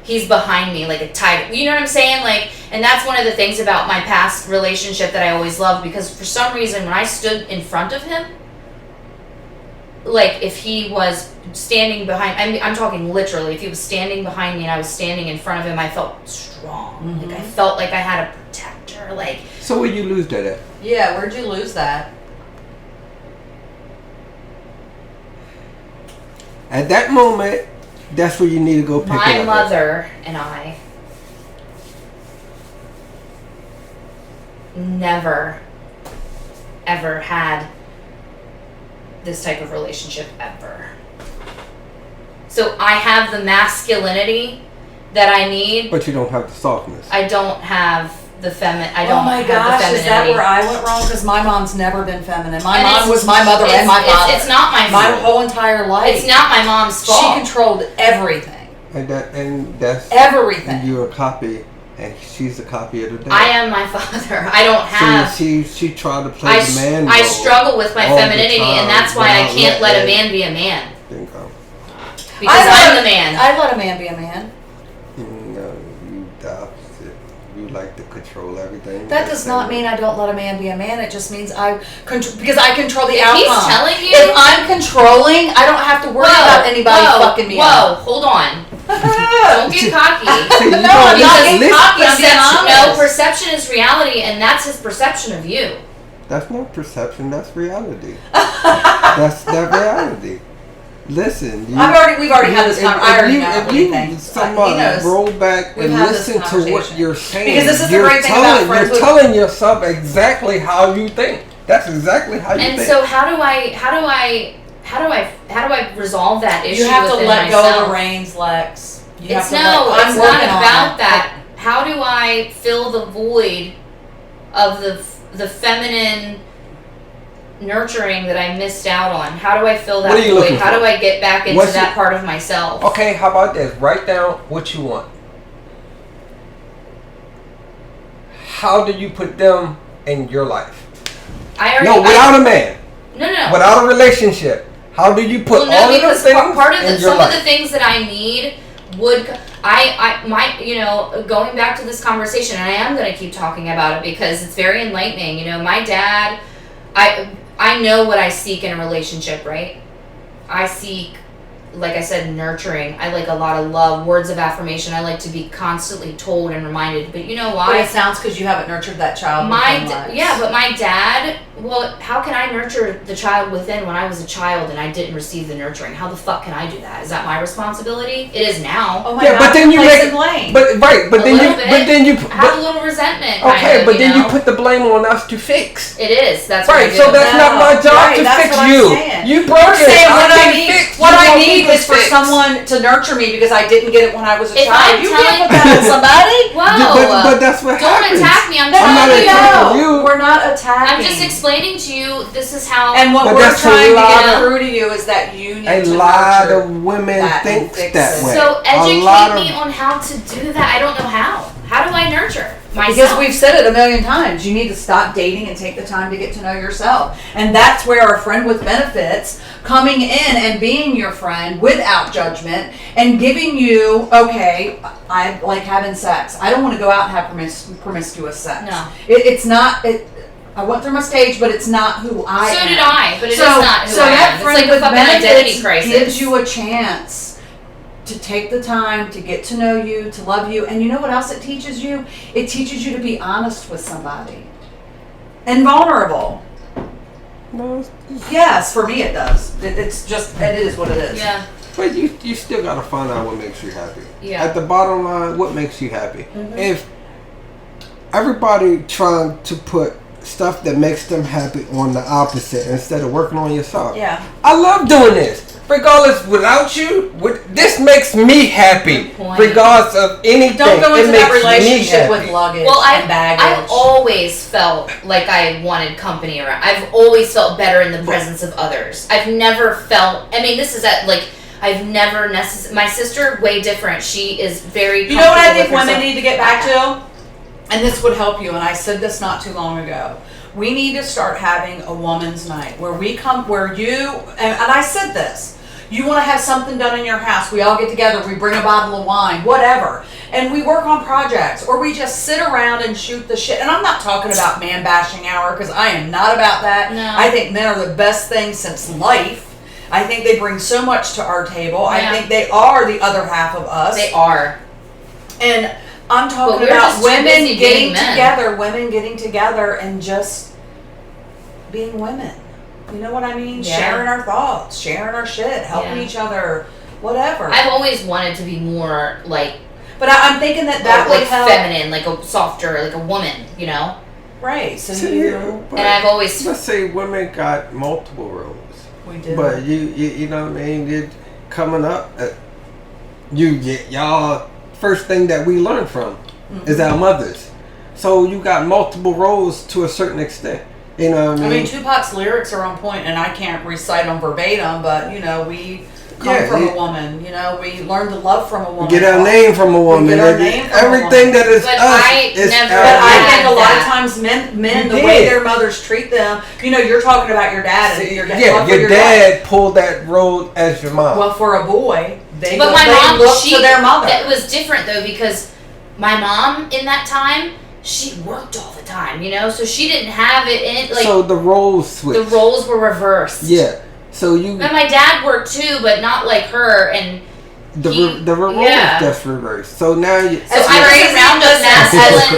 B: He's behind me like a tiger. You know what I'm saying? Like, and that's one of the things about my past relationship that I always loved, because for some reason when I stood in front of him, like, if he was standing behind, I'm talking literally, if he was standing behind me and I was standing in front of him, I felt strong. Like, I felt like I had a protector. Like,
C: so where you lose that at?
A: Yeah, where'd you lose that?
C: At that moment, that's where you need to go pick it up.
B: my mother and I never, ever had this type of relationship ever. So I have the masculinity that I need.
C: But you don't have the softness.
B: I don't have the feminine. I don't
A: Oh my
B: have
A: gosh,
B: the
A: is
B: femininity.
A: that where I went wrong? Because my mom's never been feminine. My
B: And
A: mom
B: it's-
A: was my mother and my father.
B: It's not my
A: My
B: fault.
A: whole entire life.
B: It's not my mom's fault.
A: She controlled everything.
C: And that's
A: Everything.
C: you're a copy, and she's a copy of the dad.
B: I am my father. I don't have.
C: She tried to play the man
B: I
C: role
B: struggle with my
C: all the
B: femininity,
C: time
B: and that's why I
C: without
B: can't let a
C: letting-
B: man be a man.
C: Bingo.
B: Because I'm the man.
A: I let a man be a man.
C: No, you the opposite. You like to control everything.
A: That does not mean I don't let a man be a man. It just means because I control the
B: If
A: outcome.
B: he's telling you-
A: if I'm controlling, I don't have to worry about anybody fucking me up.
B: Hold on. Don't get cocky.
C: See,
A: No, I'm not getting
C: listen-
A: cocky. I'm being honest.
B: Perception is reality, and that's his perception of you.
C: That's not perception. That's reality. That's that reality. Listen,
A: we've already had this conversation. I already know what you think.
C: Somebody
A: He knows.
C: roll back
A: We've
C: and
A: had this
C: listen to what
A: conversation.
C: you're saying.
A: Because this is the
C: You're
A: great thing about
C: telling-
A: friends
C: You're
A: with-
C: telling yourself exactly how you think. That's exactly how you think.
B: And so how do I resolve that issue?
A: You have to
B: within
A: let go
B: myself?
A: of the reins, Lex. You
B: It's
A: have to
B: not
A: I'm working on
B: about
A: it.
B: that. How do I fill the void of the feminine nurturing that I missed out on? How do I fill that
C: What are you
B: void?
C: looking
B: How
C: for?
B: do I get back into that part of myself?
C: Okay, how about this? Write down what you want. How do you put them in your life? Without a man.
B: No.
C: Without a relationship. How do you put all of those things
B: part of
C: in your
B: some
C: life?
B: of the things that I need would going back to this conversation, and I am going to keep talking about it because it's very enlightening. My dad, I know what I seek in a relationship, right? I seek like I said, nurturing. I like a lot of love, words of affirmation. I like to be constantly told and reminded. But you know why?
A: But it sounds because you haven't nurtured that child.
B: But my dad. Well, how can I nurture the child within when I was a child and I didn't receive the nurturing? How the fuck can I do that? Is that my responsibility? It is now.
A: Oh my God,
C: but then you make
A: blame.
C: But then you
B: have a little resentment.
C: Okay,
B: kind of,
C: but then you put the blame on us to fix.
B: It is. That's
C: right.
B: What I do.
C: So that's not my job to fix you. You broke it.
A: What I need is for someone to nurture me because I didn't get it when I was a child. You can't put that on somebody.
B: Whoa.
C: But that's what happens.
B: Don't attack me. I'm
C: not attacking you.
A: We're not attacking.
B: I'm just explaining to you. This is how.
A: And what we're trying to get through to you is that you need to nurture.
C: A lot of women think that way.
B: So educate me on how to do that. I don't know how. How do I nurture myself?
A: Because we've said it a million times. You need to stop dating and take the time to get to know yourself. And that's where our friend with benefits coming in and being your friend without judgment and giving you, okay, I like having sex. I don't want to go out and have promiscuous sex.
B: No.
A: It's not... I went through my stage, but it's not who I am.
B: So did I, but it is not who I am.
A: That friend
B: it's like a fucking identity crisis.
A: Gives you a chance to take the time to get to know you, to love you, and you know what else it teaches you? It teaches you to be honest with somebody and vulnerable.
C: No.
A: Yes, for me it does. It is what it is.
B: Yeah.
C: But you still gotta find out what makes you happy.
B: Yeah.
C: At the bottom line, what makes you happy?
A: Mm-hmm.
C: If everybody trying to put stuff that makes them happy on the opposite instead of working on yourself.
A: Yeah.
C: I love doing this. Regardless, without you, this makes me happy. Regardless of anything.
A: Don't go into that relationship with luggage and baggage.
B: I've always felt like I wanted company around. I've always felt better in the presence of others. I've never felt, this is I've never necessarily, my sister, way different. She is very
A: You know what I think women need to get back to? And this would help you, and I said this not too long ago. We need to start having a woman's night where and I said this, you want to have something done in your house, we all get together, we bring a bottle of wine, whatever, and we work on projects, or we just sit around and shoot the shit. And I'm not talking about man bashing hour, because I am not about that.
B: No.
A: I think men are the best thing since life. I think they bring so much to our table. Yeah. I think they are the other half of us.
B: They are.
A: And I'm talking about women getting together and just being women. You know what I mean?
B: Yeah.
A: Sharing our thoughts, sharing our shit, helping each other, whatever.
B: I've always wanted to be more like...
A: But I'm thinking that would help.
B: Feminine, like a softer, like a woman, you know?
A: Right. So
B: and I've always...
C: Let's say women got multiple roles.
A: We do.
C: But you know what I mean? You're coming up, y'all... First thing that we learn from is our mothers. So you got multiple roles to a certain extent. You know what I mean?
A: Tupac's lyrics are on point, and I can't recite them verbatim, but, we come from a woman. We learn to love from a woman.
C: We get our name from a woman.
A: We get our name from
C: everything that is
B: but
C: us is
B: never
C: our
A: But I think
C: name.
A: a lot of times men the way their mothers treat them, you're talking about your dad and your dad.
C: Yeah, your dad pulled that road as your mom.
A: Well, for a boy, they
B: my mom,
A: look to their mother.
B: That was different though, because my mom in that time, she worked all the time, so she didn't have it in
C: so the roles switched.
B: The roles were reversed.
C: Yeah. So
B: and my dad worked too, but not like her, and
C: the roles just reversed. So now you.
A: As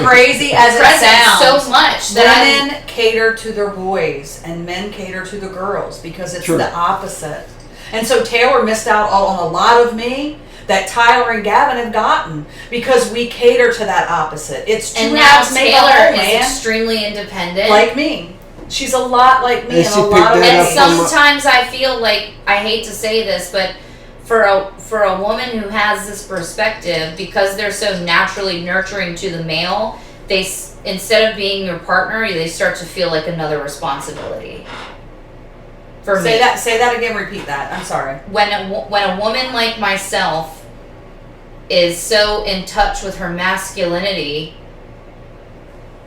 A: crazy as it sounds,
B: so much that
A: women cater to their boys and men cater to the girls because it's the opposite. And so Taylor missed out on a lot of me that Tyler and Gavin have gotten because we cater to that opposite. It's two halves make a whole, man.
B: Extremely independent,
A: like me. She's a lot like me, and
B: sometimes I feel like, I hate to say this, but for a woman who has this perspective, because they're so naturally nurturing to the male, they, instead of being your partner, they start to feel like another responsibility.
A: Say that again. Repeat that. I'm sorry.
B: When a woman like myself is so in touch with her masculinity,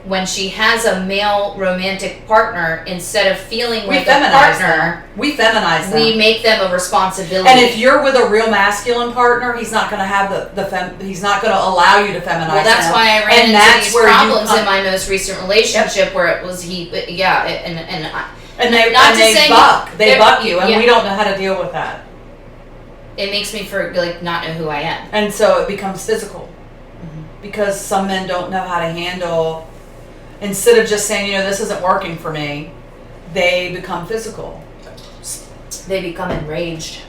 B: when she has a male romantic partner, instead of feeling like a partner,
A: we feminize them.
B: We make them a responsibility.
A: And if you're with a real masculine partner, he's not going to have he's not going to allow you to feminize. Well,
B: that's why I ran into these problems in my most recent relationship, where it was
A: And they buck you, and we don't know how to deal with that.
B: It makes me not know who I am.
A: And so it becomes physical. Because some men don't know how to handle, instead of just saying, this isn't working for me, they become physical.
B: They become enraged.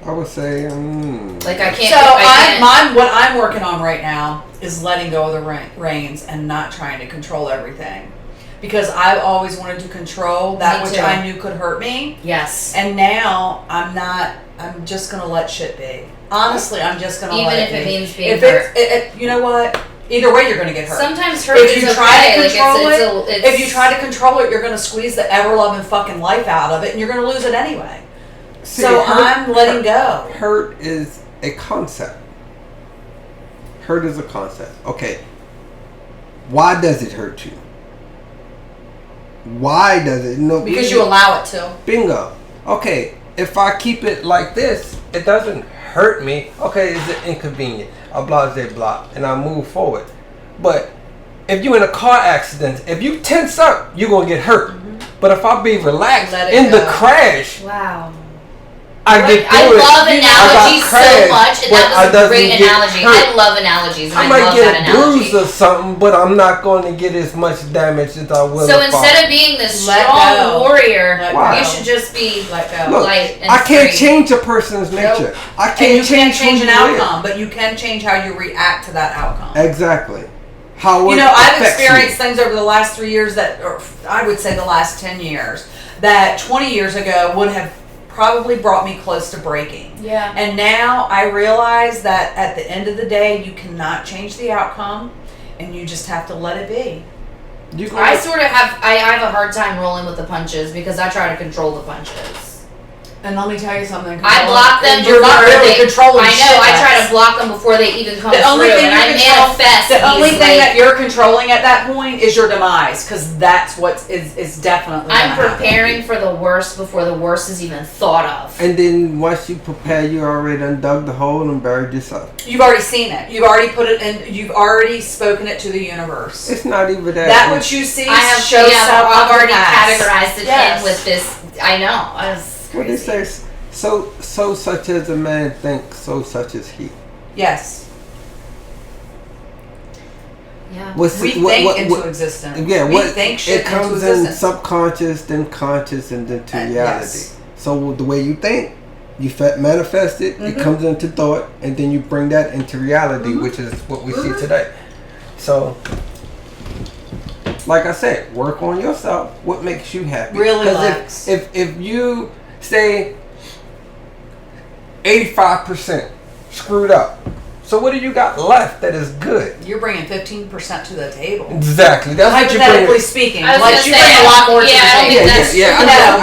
C: I would say,
B: Like I can't.
A: So what I'm working on right now is letting go of the reins and not trying to control everything, because I've always wanted to control that which I knew could hurt me.
B: Yes.
A: And now I'm not. I'm just gonna let shit be. Honestly, I'm just gonna let it be.
B: Even if it means being hurt.
A: You know what? Either way, you're gonna get hurt.
B: Sometimes hurt
A: if
B: is
A: you
B: okay.
A: try to control if you try to control it, you're gonna squeeze the ever loving fucking life out of it, and you're gonna lose it anyway.
C: see,
A: so I'm letting go.
C: Hurt is a concept. Hurt is a concept. Okay. Why does it hurt you? Why does it? No,
A: because you allow it to.
C: Bingo. Okay. If I keep it like this, it doesn't hurt me. Okay, is it inconvenient? I blah, and I move forward. But if you're in a car accident, if you tense up, you're going to get hurt. Mm-hmm. But if I be relaxed in the crash,
B: wow.
C: I
B: love analogies so much, and that was a great analogy. I love analogies, and
C: I might get a bruise or something, but I'm not going to get as much damage as I will.
B: So instead of being this strong warrior, you should just be
A: let go.
C: Look,
B: light and
C: I can't
B: free.
C: change a person's nature.
A: Nope.
C: I can't
A: change an outcome, but you can change how you react to that outcome.
C: Exactly. How
A: I've experienced things over the last 3 years or I would say the last 10 years, that 20 years ago would have probably brought me close to breaking.
B: Yeah.
A: And now I realize that at the end of the day, you cannot change the outcome, and you just have to let it be.
B: I have a hard time rolling with the punches because I try to control the punches.
A: And let me tell you something.
B: I block them
A: You're not really controlling.
B: I know. I try to block them before they even come through. And I manifest.
A: The only thing that you're controlling at that point is your demise, because that's what is definitely.
B: I'm preparing for the worst before the worst is even thought of.
C: And then once you prepare, you already done dug the hole and buried yourself.
A: You've already seen it. You've already put it in. You've already spoken it to the universe.
C: It's not even that.
A: That what you see
B: shows up. I've already categorized it in with this. I know.
C: What they say, so such as a man thinks, so such is he.
A: Yes.
B: Yeah.
A: We think into existence.
C: Yeah.
A: We think shit
C: it comes
A: into existence.
C: in subconscious, then conscious, and then to reality.
A: Yes.
C: So the way you think, you manifest it. Mm-hmm. It comes into thought, and then you bring that into reality, mm-hmm. which is what we see today. So. Like I said, work on yourself. What makes you happy?
A: Really,
C: if you say 85% screwed up, so what do you got left that is good?
A: You're bringing 15% to the table.
C: Exactly. That's
A: hypothetically speaking.
B: Like
A: you bring a lot more to the table.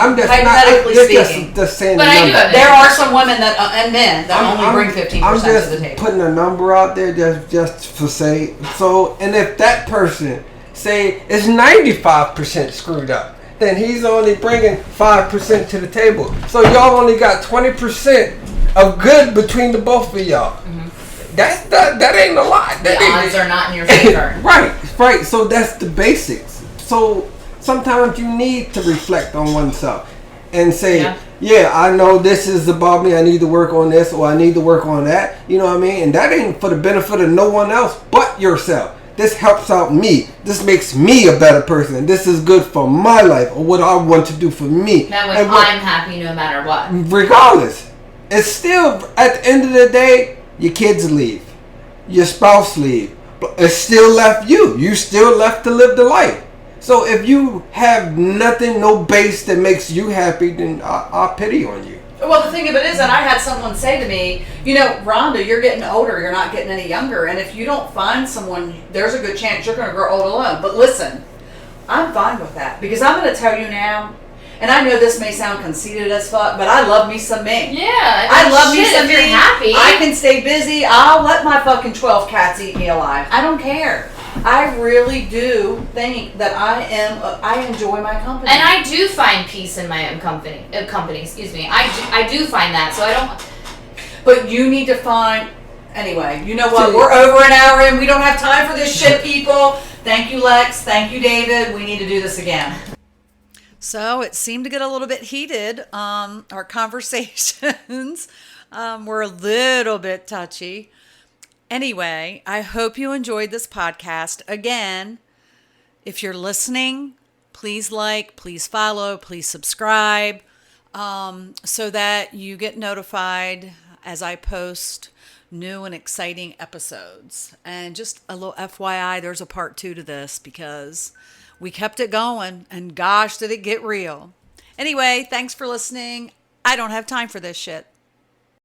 C: I'm just
A: hypothetically speaking.
C: Just saying.
B: But
A: there are some women and men that only bring 15% to the table.
C: I'm just putting a number out there just for say. So, and if that person say is 95% screwed up, then he's only bringing 5% to the table. So y'all only got 20% of good between the both of y'all. Mm-hmm. That ain't a lot.
B: The odds are not in your favor.
C: Right. So that's the basics. So sometimes you need to reflect on oneself and say, yeah, I know this is about me. I need to work on this, or I need to work on that. You know what I mean? And that ain't for the benefit of no one else but yourself. This helps out me. This makes me a better person. This is good for my life, or what I want to do for me.
B: That way I'm happy no matter what.
C: Regardless. It's still, at the end of the day, your kids leave. Your spouse leave. It's still left you. You still left to live the life. So if you have nothing, no base that makes you happy, then I pity on you.
A: Well, the thing of it is that I had someone say to me, Rhonda, you're getting older. You're not getting any younger. And if you don't find someone, there's a good chance you're going to grow old alone. But listen, I'm fine with that. Because I'm going to tell you now, and I know this may sound conceited as fuck, but I love me some me.
B: Yeah.
A: I love me some
B: me. If you're happy.
A: I can stay busy. I'll let my fucking 12 cats eat me alive. I don't care. I really do think that I enjoy my company.
B: And I do find peace in my own company, excuse me. I do find that, so I don't...
A: But you need to find... Anyway, you know what? We're over an hour in. We don't have time for this shit, people. Thank you, Lex. Thank you, David. We need to do this again. So it seemed to get a little bit heated. Our conversations were a little bit touchy. Anyway, I hope you enjoyed this podcast. Again, if you're listening, please like, please follow, please subscribe, so that you get notified as I post new and exciting episodes. And just a little FYI, there's a part 2 to this because we kept it going and gosh, did it get real. Anyway, thanks for listening. I don't have time for this shit.